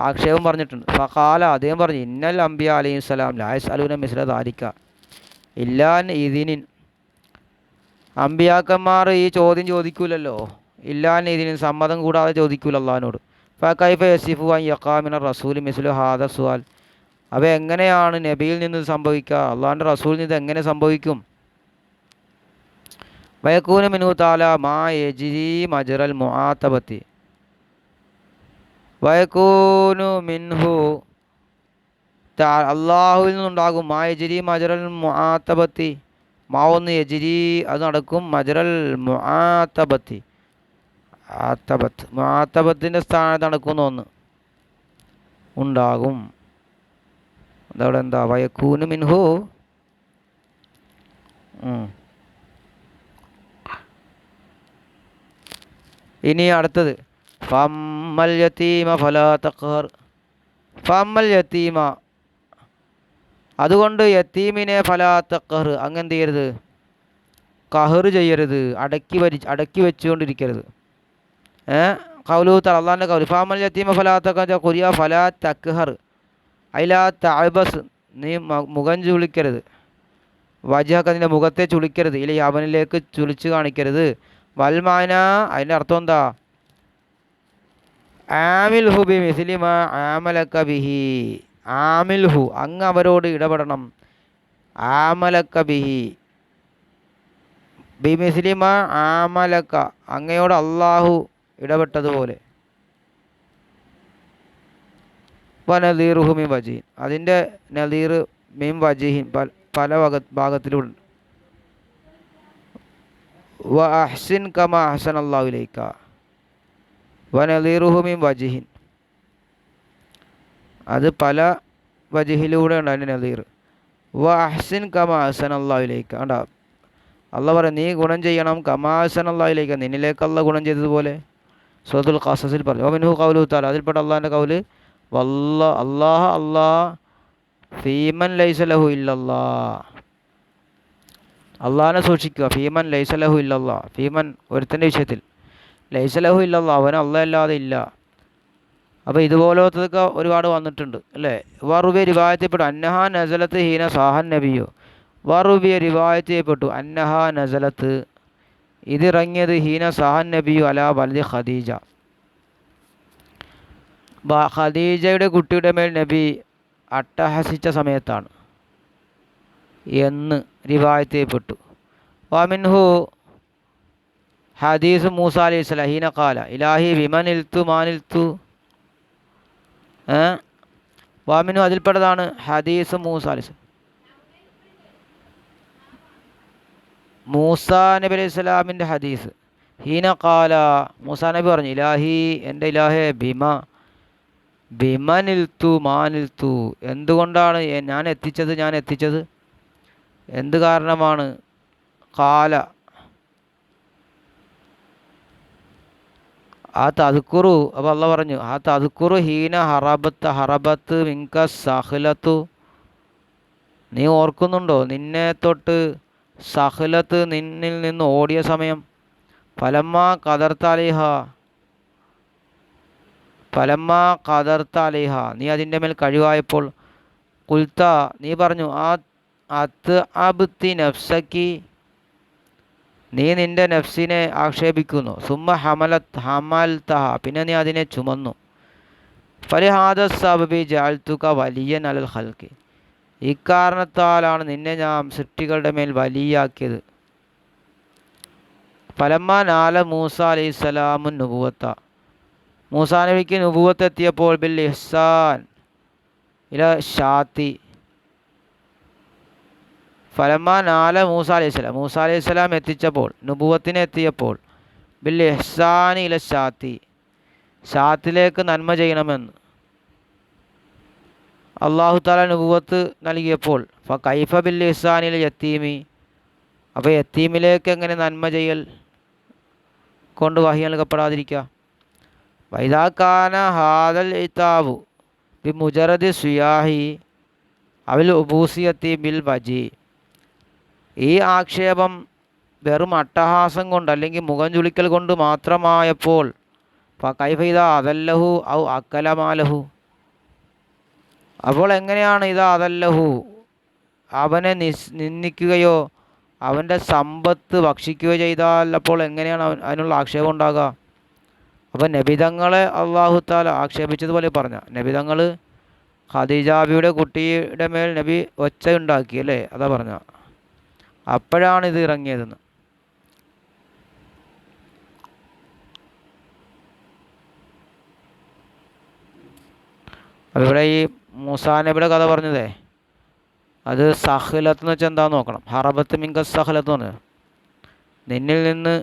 ആക്ഷേപം പറഞ്ഞിട്ടുണ്ട്. ഫഖാല, അദ്ദേഹം പറഞ്ഞു, ഇന്നൽ അംബിയ അലൈഹിസ്സലാം ലാ യസ്അലൂന മിസ്ല ദാലിക ഇല്ലാൻ ഇതിനിൻ, അമ്പിയാക്കന്മാർ ഈ ചോദ്യം ചോദിക്കൂലല്ലോ, ഇല്ലാൻ ഇതിന് സമ്മതം കൂടാതെ ചോദിക്കൂല അള്ളാഹിനോട്. ഫകൈഫ യസിഫു അൻ യഖാമിന റസൂൽ മിസ്ലു ഹാദ സുആൽ, അപ്പോൾ എങ്ങനെയാണ് നബിയിൽ നിന്ന് സംഭവിക്കുക, അള്ളാഹിൻ്റെ റസൂലിൽ നിന്ന് എങ്ങനെ സംഭവിക്കും. വയക്കൂന മിൻഹു തആല മാ യജ്രി മജ്റൽ മുആതബത്തി, വയക്കൂനു മിൻഹു, അള്ളാഹുവിൽ നിന്നുണ്ടാകും, മാ യജ്രി മജ്റൽ മുആതബത്തി, മാവൊന്ന് യജ്രി, അത് നടക്കും, മജ്റൽ മുആതബത്തി, മുആതബത്തിൻ്റെ സ്ഥാനത്ത് നടക്കുന്ന ഒന്ന് ഉണ്ടാകും. അതവിടെ എന്താ, വയക്കൂനു മിൻഹു. ഇനി അടുത്തത്, ഫമ്മൽ യതീമ ഫലാ തഖ്ഹർ, ഫമ്മൽ യതീമ, അതുകൊണ്ട് യതീമിനെ ഫലാ തഖ്ഹർ, അങ്ങെന്ത് ചെയ്യരുത്, ഖഹർ ചെയ്യരുത്, അടക്കി വെച്ചുകൊണ്ടിരിക്കരുത്. ഖൗലു തആല, അല്ലാഹുവിൻ്റെ ഖൗൽ, ഫമ്മൽ യതീമ ഫലാ തഖ്ഹർ, ഖുരിയ ഫലാ തഖ്ഹർ, അയിലാ തഅബസ്, നീ മുഖം ചുളിക്കരുത്, വജ്ഹക, നിൻ്റെ മുഖത്തെ ചുളിക്കരുത്, ഇല അവനിലേക്ക് ചുളിച്ച് കാണിക്കരുത്. വൽമാന, അതിൻ്റെ അർത്ഥം എന്താ, ആമിൽഹു ബി മിസ്ലിമ ആമലക ബിഹി, ആമിൽഹു, അങ്ങ് അവരോട് ഇടപെടണം, ആമലക ബിഹി, ബി മിസ്ലിമ ആമലക, അങ്ങയോട് അള്ളാഹു ഇടപെട്ടതുപോലെ. വനദീറുഹു മിൻ വജീൻ, അതിൻ്റെ നദീർ മിൻ വജീഹിൻ, പല ഭാഗത്തിലുണ്ട്. വ അഹ്സിൻ കമാ അഹ്സന അല്ലാഹു ഇലൈക, വനദീറുഹു മിൻ വജീഹിൻ, അത് പല വജഹിലൂടെ ഉണ്ട് അതിൻ്റെ നദീർ. വ അഹ്സിൻ കമാ അഹ്സന അല്ലാഹു ഇലൈക, കണ്ടോ, അള്ളാഹ് പറയും നീ ഗുണം ചെയ്യണം കമാസനല്ലാഹിലേക്ക് നിന്നിലേക്ക് അള്ളാഹ് ഗുണം ചെയ്തതുപോലെ. സൂറത്തുൽ ഖസസിൽ പറഞ്ഞു. മിൻഹു ഖൗലുഹു തആല അതിൽപ്പെട്ട അള്ളാഹിൻ്റെ കൗല് അല്ലാഹ് ഫീമൻ ലൈസ ലഹു ഇല്ലല്ലാഹ് അള്ളാഹിനെ സൂക്ഷിക്കുക. ഫീമൻ ലൈസ ലഹു ഇല്ലല്ലാഹ് ഫീമൻ ഒരുത്തൻ്റെ വിഷയത്തിൽ ലൈസ ലഹു ഇല്ലല്ലാഹ് അവന് അള്ളാഹ് അല്ലാതെ ഇല്ല. അപ്പോൾ ഇതുപോലത്തൊക്കെ ഒരുപാട് വന്നിട്ടുണ്ട് അല്ലേ. വറുബിയ റിവായത്തിൽപ്പെട്ടു അന്നഹാ നസലത്ത് ഹീന സാഹൻ നബിയോ വറുബിയ റിവായത്ത് ചെയ്യപ്പെട്ടു അന്നഹാ നസലത്ത് ഇതിറങ്ങിയത് ഹീന സാഹൻ നബിയു അലാ വലതി ഖദീജ ഖദീജയുടെ കുട്ടിയുടെ മേൽ നബി അട്ടഹസിച്ച സമയത്താണ് എന്ന് റിവായത്ത് ചെയ്യപ്പെട്ടു. വമിൻഹു ഹദീസ് മൂസ അലൈഹി സ്വലാം ഹീന ഖാല ഇലാഹി വിമനിൽത്തു മാനിൽത്തു. വാമിനു അതിൽപ്പെട്ടതാണ് ഹദീസ് മൂസ അലൈഹി സ്വലാം. മൂസ നബി അലൈഹി സ്വലാമിൻ്റെ ഹദീസ് ഹീന ഖാല മൂസാ നബി പറഞ്ഞു ഇലാഹി എൻ്റെ ഇലാഹെ ബിമനിൽത്തു മാനിൽത്തു എന്തുകൊണ്ടാണ് ഞാൻ എത്തിച്ചത് എന്ത് കാരണമാണ്. ഖാല ആ തദ്ക്കുറു അപ്പോൾ അള്ളാഹ് പറഞ്ഞു ആ തദ്ക്കുറു ഹീന ഹറബത്ത് മിങ്ക സഹ്ലത്തു നീ ഓർക്കുന്നുണ്ടോ നിന്നെ തൊട്ട് സഹ്ലത്ത് നിന്നിൽ നിന്ന് ഓടിയ സമയം. ഫലമ്മ ഖദർത അലൈഹ നീ അതിൻ്റെ മേൽ കഴിവായപ്പോൾ കുൽത്ത നീ പറഞ്ഞു അബ്തി നഫ്സക്കി നീ നിൻ്റെ നഫ്സിനെ ആക്ഷേപിക്കുന്നു. സുമ്മ ഹമൽതഹ പിന്നെ നീ അതിനെ ചുമന്നു. ഫലിഹാദ സബബി ജഅൽതുക വലിയൻ അലൽ ഖൽഖി ഇക്കാരണത്താലാണ് നിന്നെ ഞാൻ സൃഷ്ടികളുടെ മേൽ വലിയാക്കിയത്. ഫലമ്മ നാല മൂസ അലൈഹിസ്സലാമുൻ നുബുവത്ത മൂസാ നബിക്ക് നുബുവത്ത് എത്തിയപ്പോൾ ബിൽ ഇഹ്സാൻ ഇല ഷാത്തി ഫലമ്മ നാല മൂസ അലൈഹിസ്സലാം എത്തിച്ചപ്പോൾ നുബുവത്തിനെ എത്തിയപ്പോൾ ബിൽ ഇഹ്സാൻ ഇല ഷാത്തിലേക്ക് നന്മ ചെയ്യണമെന്ന് അള്ളാഹു തആല നുബുവത്ത് നൽകിയപ്പോൾ കൈഫ ബിൽ ഇഹ്സാൻ ഇല യത്തീമി അപ്പോൾ യത്തീമിലേക്ക് എങ്ങനെ നന്മ ചെയ്യൽ കൊണ്ട് വഹി നൽകപ്പെടാതിരിക്കുക. വൈദാ കാന ഹാദൽ ഇതാബു ബി മുജറദി സുയാഹി അവിൽ ഉബൂസിയത്തി ബിൽ വജി ഈ ആക്ഷേപം വെറും അട്ടഹാസം കൊണ്ട് അല്ലെങ്കിൽ മുഖം ചുളിക്കൽ കൊണ്ട് മാത്രമായപ്പോൾ കൈഫൈദ അതല്ലഹു ഔ അക്കലമാലഹു അപ്പോൾ എങ്ങനെയാണ് ഇതാ അതല്ലഹു അവനെ നിന്ദിക്കുകയോ അവൻ്റെ സമ്പത്ത് ഭക്ഷിക്കുകയോ ചെയ്താൽ അപ്പോൾ എങ്ങനെയാണ് അതിനുള്ള ആക്ഷേപം ഉണ്ടാകുക. അപ്പോൾ നബിതങ്ങളെ അള്ളാഹു തആല ആക്ഷേപിച്ചതുപോലെ പറഞ്ഞ നബിതങ്ങൾ ഖദീജാബിയുടെ കുട്ടിയുടെ മേൽ നബി ഒച്ച ഉണ്ടാക്കി അല്ലേ അതാ പറഞ്ഞ അപ്പോഴാണ് ഇത് ഇറങ്ങിയതെന്ന്. അപ്പോൾ ഇവിടെ ഈ മൂസാ നബിയുടെ കഥ പറഞ്ഞതേ അത് സഹ്ലത്ത് എന്ന് വെച്ചാൽ എന്താണെന്ന് നോക്കണം. ഹറബത്ത് മിങ്ക സഹ്ലത്ത് എന്ന് പറഞ്ഞത് നിന്നിൽ നിന്ന്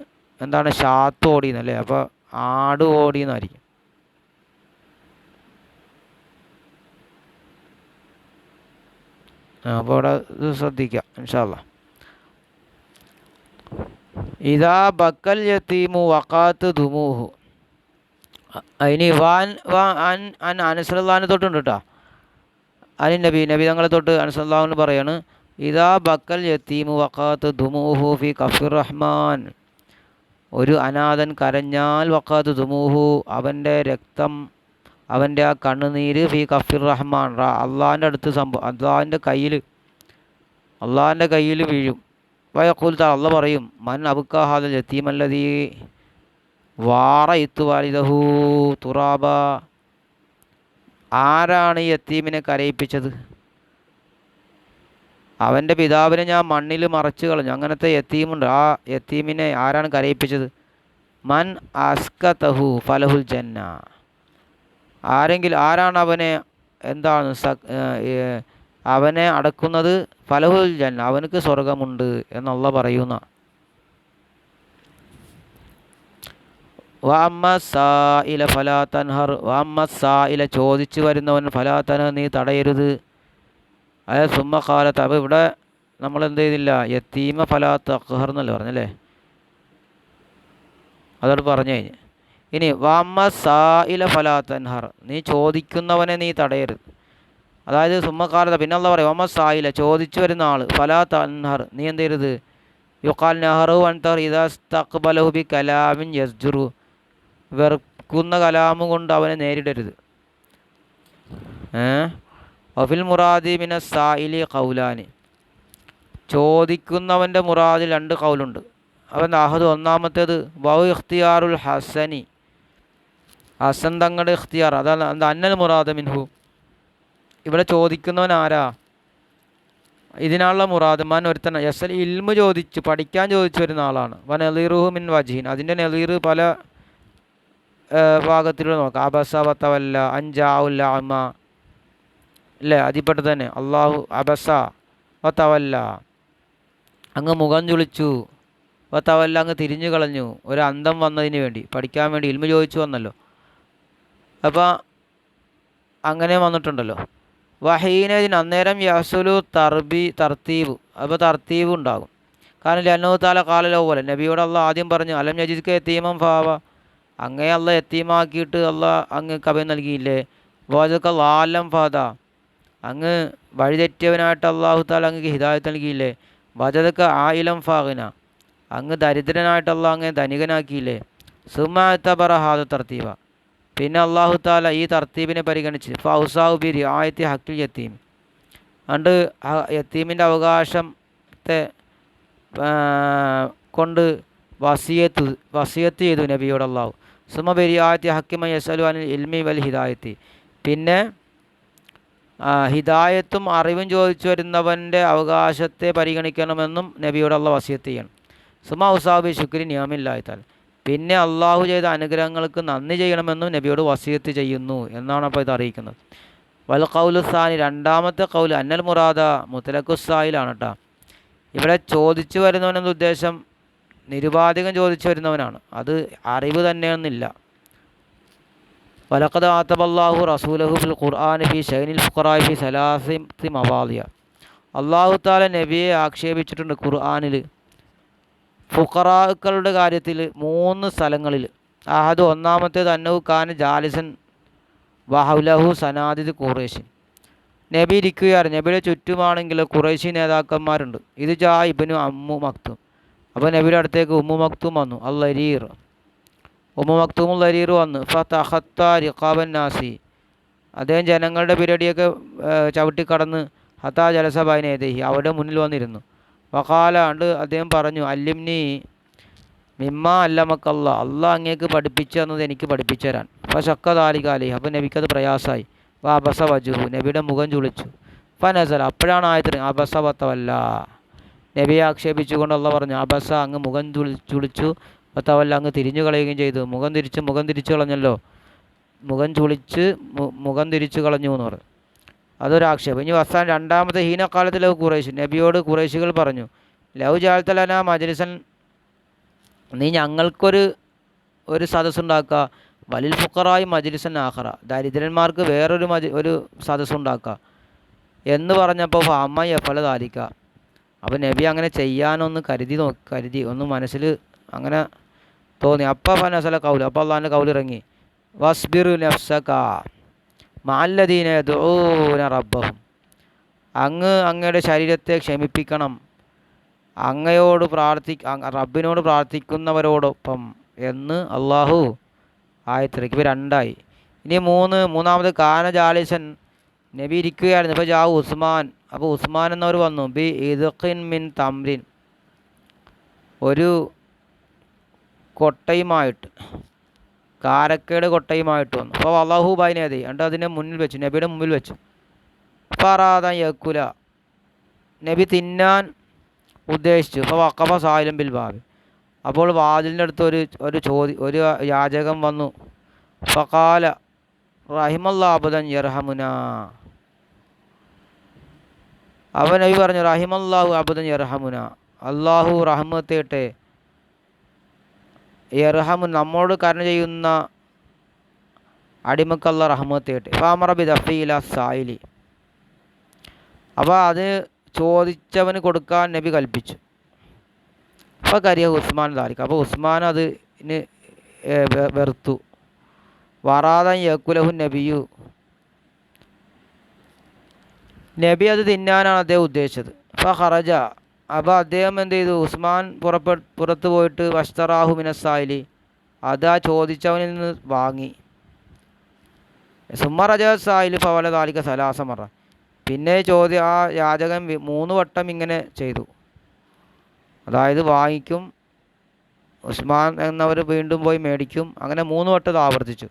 എന്താണ് ഷാത്ത് ഓടിയെന്നല്ലേ. അപ്പോൾ ആട് ഓടിയെന്നായിരിക്കും. അപ്പോൾ അവിടെ ഇത് ശ്രദ്ധിക്കുക ഇൻഷാ അല്ലാഹ്. ഇദാ ബക്കൽ യതീമു വഖാത്ത് ദുമൂഹു അതിന് അനസ് റളിയല്ലാഹു അൻഹു തൊട്ടുണ്ട് കേട്ടോ. നബി തങ്ങളെ തൊട്ട് അനസ് റളിയല്ലാഹു അൻഹു പറയാണ് ഇദാ ബക്കൽ യതീമു വഖാത്ത് ദുമൂഹു ഫി കഫിർ റഹ്മാൻ ഒരു അനാഥൻ കരഞ്ഞാൽ വഖാത്ത് ദുമൂഹു അവൻ്റെ രക്തം അവൻ്റെ ആ കണ്ണുനീര് ഫി കഫിർ റഹ്മാൻ അള്ളാഹിൻ്റെ അടുത്ത് അള്ളാഹിൻ്റെ കയ്യിൽ വീഴും. വയഖൂൽ അള്ളാഹ് പറയും മൻ അബ്കാ ഹാദൽ യതീമല്ലദീ വാറയിത്തു വാലിദഹു തുറാബ ആരാണ് ഈ യത്തീമിനെ കരയിപ്പിച്ചത്. അവൻ്റെ പിതാവിനെ ഞാൻ മണ്ണിൽ മറച്ചു കളഞ്ഞു. അങ്ങനത്തെ യത്തീമുണ്ട്. ആ യത്തീമിനെ ആരാണ് കരയിപ്പിച്ചത്. മൻ അസ്കതഹു ഫലഹുൽ ജന്ന ആരാണ് അവനെ എന്താണ് അവനെ അടക്കുന്നത് ഫലഹുൽ ജന്ന അവനക്ക് സ്വർഗമുണ്ട് എന്നുള്ള പറയുന്ന. വഅമ്മസ്സായില ഫലാ തൻഹർ വഅമ്മസ്സായില ചോദിച്ചു വരുന്നവൻ ഫലാ തൻഹർ നീ തടയരുത്. അതായത് സുമ്മ ഖാലത്ത് അപ്പോൾ ഇവിടെ നമ്മൾ എന്ത് ചെയ്തില്ല, യത്തീമ ഫലാ തഖ്ഹർ എന്നല്ലേ പറഞ്ഞല്ലേ, അതോട് പറഞ്ഞു കഴിഞ്ഞ്. ഇനി വമ്മ സായില ഫലാ തൻഹർ, നീ ചോദിക്കുന്നവനെ നീ തടയരുത്. അതായത് സുമ്മക്കാലത പിന്നെ അല്ല പറയും വമ്മ സായില, ചോദിച്ചു വരുന്ന ആൾ, ഫലാ തൻഹർ, നീ എന്ത് ചെയ്യരുത്. യുക്കാൽ നെഹ്റു അൻതർ ഇദസ്തഖ്ബലഹു ബി കലാമിൻ യസ്ജുറു, വെറുക്കുന്ന കലാമു കൊണ്ട് അവനെ നേരിടരുത്. വഫിൽ മുറാദി മിന സായിലി ഖൗലാനി, ചോദിക്കുന്നവൻ്റെ മുറാദിൽ 2 കൗലുണ്ട്. അവൻ അഹദ് ഒന്നാമത്തേത് വഹു ഇഖ്തിയാറുൽ ഹസനി, ഹസൻ തങ്ങളുടെ ഇഖ്തിയാർ, അതാണ് അന്നൽ മുറാദ മിൻഹു, ഇവിടെ ചോദിക്കുന്നവൻ ആരാ, ഇതിനുള്ള മുറാദ് മൻ ഒരുത്തൻ യസൽ ഇൽമു ചോദിച്ചു പഠിക്കാൻ ചോദിച്ചു വരുന്ന ആളാണ്. വ നളീറുഹു മിൻ വജീൻ, അതിൻ്റെ നളീർ പല ഭാഗത്തിലൂടെ നോക്കാം. അബസ വതവല്ല അൻജാഉൽ അമ, അല്ലേ, അതിൽപ്പെട്ടത് തന്നെ. അള്ളാഹു അബസ വതവല്ല, അങ്ങ് മുഖം ചുളിച്ചു, വതവല്ല അങ്ങ് തിരിഞ്ഞു കളഞ്ഞു, ഒരു അന്തം വന്നതിന് വേണ്ടി, പഠിക്കാൻ വേണ്ടി ഇൽമു ചോദിച്ചു വന്നല്ലോ. അപ്പോൾ അങ്ങനെ വന്നിട്ടുണ്ടല്ലോ. വഹീനതിന് അന്നേരം യസുലു തർത്തീബ്, അപ്പോൾ തർത്തീബ് ഉണ്ടാകും. കാരണം ലന്നഹു തആല ഖാലലോ പോലെ, നബിയോട് അള്ളാഹ് ആദ്യം പറഞ്ഞു അലം യജിദ്ക യതീമൻ ഫാവ, അങ്ങേ അള്ളാഹ് യത്തീമാക്കിയിട്ട് അള്ളാഹ് അങ്ങ് അഭയം നൽകിയില്ലേ. വജക ലാലം ഫാദ, അങ്ങ് വഴിതെറ്റിയവനായിട്ട് അള്ളാഹു തആല അങ്ങ് ഹിദായത്ത് നൽകിയില്ലേ. വജദക ആയിലം ഫാഗിന, അങ്ങ് ദരിദ്രനായിട്ട് അള്ളാഹ് അങ്ങ് ധനികനാക്കിയില്ലേ. സുമ്മ തബറ ഹാദ തർത്തീബ, പിന്നെ അള്ളാഹു താല ഈ തർത്തീബിനെ പരിഗണിച്ച് ഫൗസാഹു ബി റിആയത്തി ഹക്കിൽ യത്തീം, അണ്ട് യത്തീമിൻ്റെ കൊണ്ട് വസിയത്ത് ചെയ്തു നബിയോട് അള്ളാഹു. സുമ ബി റിആയത്തി ഹക്കിമ യസ്അലു അനിൽ ഇൽമി വൽ ഹിദായത്തി, പിന്നെ ഹിദായത്തും അറിവും ചോദിച്ചു വരുന്നവൻ്റെ അവകാശത്തെ പരിഗണിക്കണമെന്നും നബിയോട് അള്ളാഹ് വസിയത്ത് ചെയ്യണം. സുമ ഔസാഹു ബി ശുക്രി നിഅമില്ലാഹി തആല, പിന്നെ അള്ളാഹു ചെയ്ത അനുഗ്രഹങ്ങൾക്ക് നന്ദി ചെയ്യണമെന്നും നബിയോട് വസിയത്ത് ചെയ്യുന്നു എന്നാണ് അപ്പോൾ ഇത് അറിയിക്കുന്നത്. വൽ ഖൗലു സാനി, രണ്ടാമത്തെ ഖൗൽ അന്നൽ മുറാദ മുത്തലഖുസായിലാണ് കേട്ടോ. ഇവിടെ ചോദിച്ചു വരുന്നവനെന്ന ഉദ്ദേശം നിരുപാധികം ചോദിച്ചു വരുന്നവനാണ്, അത് അറിവ് തന്നെയൊന്നുമില്ല. വലഖദ് ആതബല്ലാഹു റസൂലഹു ഫിൽ ഖുർആനി ഫി ശൈനിൽ ഫുഖറായി ഫി സലാസി മവാദിയ, അള്ളാഹു താല നബിയെ ആക്ഷേപിച്ചിട്ടുണ്ട് ഖുർആനിൽ ഫുഖറാക്കളുടെ കാര്യത്തിൽ 3 സ്ഥലങ്ങളിൽ. അഹദ് ഒന്നാമത്തേത് അന്നഹു ഖാൻ ജാലിസൻ വഹൗലഹു സനാദിദ് ഖുറൈശി, നബി ഇരിക്കുകയാണ്, നബിയുടെ ചുറ്റുമാണെങ്കിൽ ഖുറൈശി നേതാക്കന്മാരുണ്ട്. ഇത് ജാ ഇബ്നു ഉമ്മു മക്തും, അപ്പോൾ നബിയുടെ അടുത്തേക്ക് ഉമ്മു മക്തും വന്നു. അല്ലരീർ, ഉമ്മു മക്തുമുൽ ലരീർ വന്നു. ഫതഖത്ത റിഖാബൻ നാസി, അദ്ദേഹം ജനങ്ങളുടെ പിരടിയൊക്കെ ചവിട്ടിക്കടന്ന് ഹത്താ ജലസ ബൈന യദൈഹി, അവരുടെ മുന്നിൽ വന്നിരുന്നു. വഖാല, അണ്ട് അദ്ദേഹം പറഞ്ഞു അല്ലിംനി മിമ്മ അല്ലമക്കല്ല, അള്ളാഹ് അങ്ങേക്ക് പഠിപ്പിച്ചു തന്നത് എനിക്ക് പഠിപ്പിച്ചു തരാൻ. ഫശക്ക ദാലിക അലൈഹി, അപ്പോൾ നബിക്കത് പ്രയാസമായി. അബസ വജുഹു, നബിയുടെ മുഖം ചുളിച്ചു. ഫനസൽ, അപ്പോഴാണ് ആയത്തിന് അബസ വതവല്ല, നബിയെ ആക്ഷേപിച്ചുകൊണ്ട് അള്ളാഹ് പറഞ്ഞു അബസ, അങ്ങ് മുഖം ചുളിച്ചു, വതവല്ല, അങ്ങ് തിരിഞ്ഞു കളയുകയും ചെയ്തു. മുഖം തിരിച്ചു കളഞ്ഞല്ലോ, മുഖം തിരിച്ചു കളഞ്ഞു എന്ന് പറഞ്ഞു. അതൊരാക്ഷേപം. ഇനി വസാൻ രണ്ടാമത്തെ ഹീനക്കാലത്ത് ലവ് ഖുറൈശ്, നബിയോട് ഖുറൈശികൾ പറഞ്ഞു ലവ് ജാൽത്തലന മജ്ലിസൻ, നീ ഞങ്ങൾക്കൊരു സദസ്സുണ്ടാക്കുക, വലിൽ ഫുഖറായി മജ്ലിസൻ ആഖറ, ദരിദ്രന്മാർക്ക് ഒരു സദസ്സുണ്ടാക്കുക എന്ന് പറഞ്ഞപ്പോൾ ഫഅമ്മ യഫല ദാലിക, അപ്പോൾ നബി അങ്ങനെ ചെയ്യാനൊന്ന് കരുതി ഒന്ന് മനസ്സിൽ അങ്ങനെ തോന്നി. അപ്പം ഫനസല കൗല്, അപ്പോൾ അള്ളാഹിൻ്റെ കൗല് ഇറങ്ങി. വസ്ബിർ നഫ്സക മഅല്ലദീന യദ്ഊന റബ്ബഹും, അങ്ങയുടെ ശരീരത്തെ ക്ഷമിപ്പിക്കണം റബ്ബിനോട് പ്രാർത്ഥിക്കുന്നവരോടൊപ്പം എന്ന് അള്ളാഹു ആയത്തിറക്കി. ഇപ്പോൾ 2ആയി. ഇനി മൂന്നാമത് കാന ജാലിസൻ, നബി ഇരിക്കുകയായിരുന്നു. ഇപ്പോൾ ജാവു ഉസ്മാൻ, അപ്പോൾ ഉസ്മാൻ എന്നവർ വന്നു. ബി ഇദ്ഖിൻ മിൻ തംറിൻ, ഒരു കൊട്ടയുമായിട്ട്, കാരക്കയുടെ കൊട്ടയുമായിട്ട് വന്നു. അപ്പോൾ അള്ളാഹു ബൈനയദൈഹി, എന്നിട്ട് അതിനെ മുന്നിൽ വെച്ചു, നബിയുടെ മുമ്പിൽ വെച്ചു. ഫറാദൻ യക്കുല, നബി തിന്നാൻ ഉദ്ദേശിച്ചു. അപ്പോൾ വഖഫ സായിലും ബിൽ ബാബ്, അപ്പോൾ വാതിലിൻ്റെ അടുത്ത് ഒരു യാചകൻ വന്നു. ഫഖാല റഹിമല്ലാഹു അബ്ദൻ യർഹമുന, അവൻ നബി പറഞ്ഞു റഹിമല്ലാഹു അബ്ദൻ യർഹമുന, അള്ളാഹു റഹ്മത്ത് ചെയ്യട്ടെ, യർഹമു, നമ്മോട് കരുണ ചെയ്യുന്ന അടിമക്ക് അല്ലാഹ് റഹ്മത്ത് ചെയ്യട്ടെ. ഫഅമറ ബി ദഫഇല സായിലി, അപ്പോൾ അത് ചോദിച്ചവന് കൊടുക്കാൻ നബി കൽപ്പിച്ചു. അപ്പോൾ കരിയ ഉസ്മാൻ ദാലിക്ക, അപ്പോൾ ഉസ്മാൻ അതിന് വെറുത്തു. വറാദൻ യക്കുലഹു നബിയു, നബി അത് തിന്നാനാണ് അദ്ദേഹം ഉദ്ദേശിച്ചത്. അപ്പോൾ ഖറജ, അപ്പോൾ അദ്ദേഹം എന്ത് ചെയ്തു, ഉസ്മാൻ പുറത്ത് പോയിട്ട് വസ്തറാഹു മിനസ്സായിലി, അത് ആ ചോദിച്ചവനിൽ നിന്ന് വാങ്ങി. സുമ്മ റജ സായിലി ഫവല ദാലിക സലാസ മറ, പിന്നെ ആ യാചകൻ 3 വട്ടം ഇങ്ങനെ ചെയ്തു. അതായത് വാങ്ങിക്കും, ഉസ്മാൻ എന്നവർ വീണ്ടും പോയി മേടിക്കും, അങ്ങനെ 3 വട്ടം ഇത് ആവർത്തിച്ചു.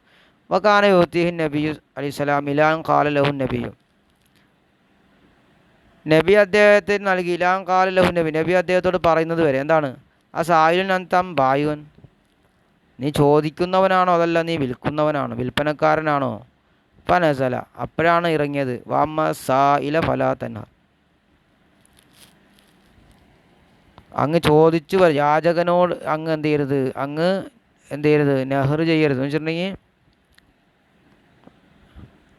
വകാന യുത്തിഹിൻ നബിയു അലൈഹിസ്സലാം ഇലാൻ ഖാല ലഹു നബിയു, നബി അദ്ദേഹത്തിന് നൽകി. ഇലാൻ ഖാല ലഹു നബി, നബി അദ്ദേഹത്തോട് പറയുന്നത് വരെ. എന്താണ്? ആ സായിലുൻ അന്തം ബായുൻ, നീ ചോദിക്കുന്നവനാണോ അതല്ല നീ വിൽക്കുന്നവനാണോ, വിൽപ്പനക്കാരനാണോ? ഫനസല, അപ്പോഴാണ് ഇറങ്ങിയത്. വമ്മ സായില ഫലാ തൻഹർ, അങ്ങ് ചോദിച്ചു യാചകനോട് അങ്ങ് എന്ത് ചെയ്യരുത്, നെഹ്റ് ചെയ്യരുത്. എന്ന് വെച്ചിട്ടുണ്ടെങ്കിൽ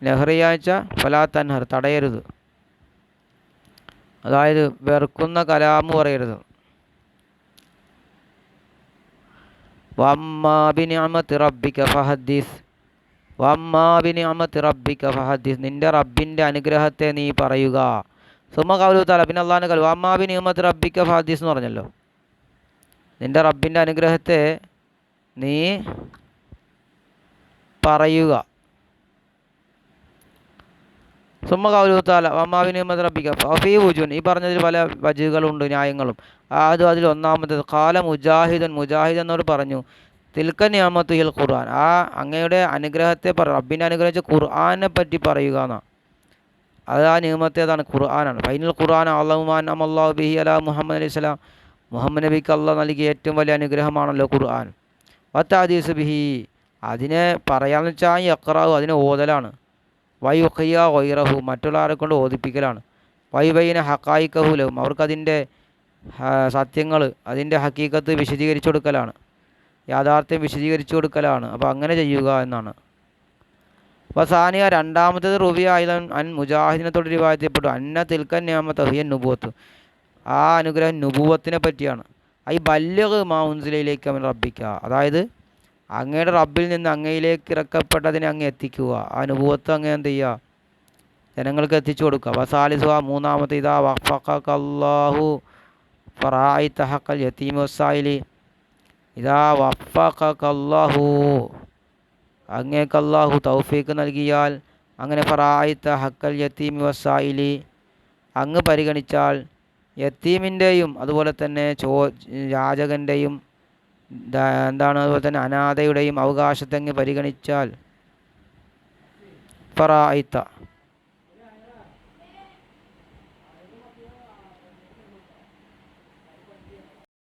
നെഹ്റിയാഴ്ച ഫലാ തൻഹർ, തടയരുത്. അതായത് വെറുക്കുന്ന കലാമ് പറയരുത്. വമ്മാ ബിനിഅമത്തി റബ്ബിക ഫഹദ്ദിസ്, വമ്മാ ബിനിഅമത്തി റബ്ബിക ഫഹദ്ദിസ്, നിന്റെ റബ്ബിൻ്റെ അനുഗ്രഹത്തെ നീ പറയുക. സുമ ഖൗലു തആല, പിന്നെ അല്ലാഹുവിന്റെ ഖൗൽ വമ്മാ ബിനിഅമത്തി റബ്ബിക ഫഹദ്ദിസ് എന്ന് പറഞ്ഞല്ലോ. നിന്റെ റബ്ബിൻ്റെ അനുഗ്രഹത്തെ നീ പറയുക. സുമ്മ ഖൗലു തആല വമ്മാ ബിനിഅമത്തി റബ്ബിക ഫീ വുജൂൻ, ഈ പറഞ്ഞതിൽ പല വജുകളുണ്ട്, ന്യായങ്ങളും. അതിൽ ഒന്നാമത്തേത് ഖാല മുജാഹിദൻ, മുജാഹിദ് എന്നോട് പറഞ്ഞു, തിൽക്ക നിഅമത്തു ഹിൽ ഖുർആൻ, ആ അങ്ങയുടെ അനുഗ്രഹത്തെ റബ്ബിൻ്റെ അനുഗ്രഹിച്ച ഖുർആനെ പറ്റി പറയുക എന്നാണ്. അത് ആ നിയമത്തേതാണ്, ഖുർആനാണ്. ഫൈനൽ ഖുർആൻ അള്ളാഹുമാൻ അമല്ലാഹു ബിഹി അലാ മുഹമ്മദ് അലൈഹി സ്വലാം, മുഹമ്മദ് നബിക്ക് അള്ളാഹ് നൽകിയ ഏറ്റവും വലിയ അനുഗ്രഹമാണല്ലോ ഖുർആൻ. വത്തഹദീസ് ബിഹി, അതിനെ പറയാന്ന് വെച്ചാൽ യഖ്റാഹു, അതിനെ ഓതലാണ്. വയുഖിയ ഗൈറഹു, മറ്റുള്ള ആരെ കൊണ്ട് ഓതിപ്പിക്കലാണ്. വൈബൈന ഹഖായിഖഹു ലഹും, അവർക്കതിൻ്റെ സത്യങ്ങൾ, അതിൻ്റെ ഹക്കീക്കത്ത് വിശദീകരിച്ചു കൊടുക്കലാണ്, യാഥാർത്ഥ്യം വിശദീകരിച്ചു കൊടുക്കലാണ്. അപ്പോൾ അങ്ങനെ ചെയ്യുക എന്നാണ്. അപ്പോൾ സാനിയ രണ്ടാമത്തേത് റുബിയ അയ്ലൻ അൻ മുജാഹിദിനത്തോട് റിവായത്തിൽപ്പെട്ടു അന്ന തിൽക്കൻ നിഅമത ഹിയ നുബുവത്ത്, ആ അനുഗ്രഹം നുബുവത്തിനെ പറ്റിയാണ്. ഐ ബല്ലിഗ് മാ ഉൻസിലയിലേക്ക് അവൻ റബ്ബിക്ക, അതായത് അങ്ങയുടെ റബ്ബിൽ നിന്ന് അങ്ങയിലേക്ക് ഇറക്കപ്പെട്ടതിനെ അങ്ങ് എത്തിക്കുക. ആ നുബുവത്ത് അങ്ങ് എന്ത് ചെയ്യുക, ജനങ്ങൾക്ക് എത്തിച്ചു കൊടുക്കുക. വസാലിസുഹ, മൂന്നാമത്തെ ഇതാ വഫഖകല്ലാഹു ഫറായിത ഹഖൽ യതീമി വസ്സായിലി, ഇതാ വഫഖകല്ലാഹു, അങ്ങേക്ക് അല്ലാഹു തൗഫീഖ് നൽകിയാൽ, അങ്ങനെ ഫറായിത ഹഖൽ യതീമി വസ്സായിലി, അങ്ങ് പരിഗണിച്ചാൽ യത്തീമിൻ്റെയും അതുപോലെ തന്നെ യാചകൻ്റെയും അതുപോലെ തന്നെ അനാഥയുടെയും അവകാശത്തെ അങ്ങ് പരിഗണിച്ചാൽ, ഫറായിത്ത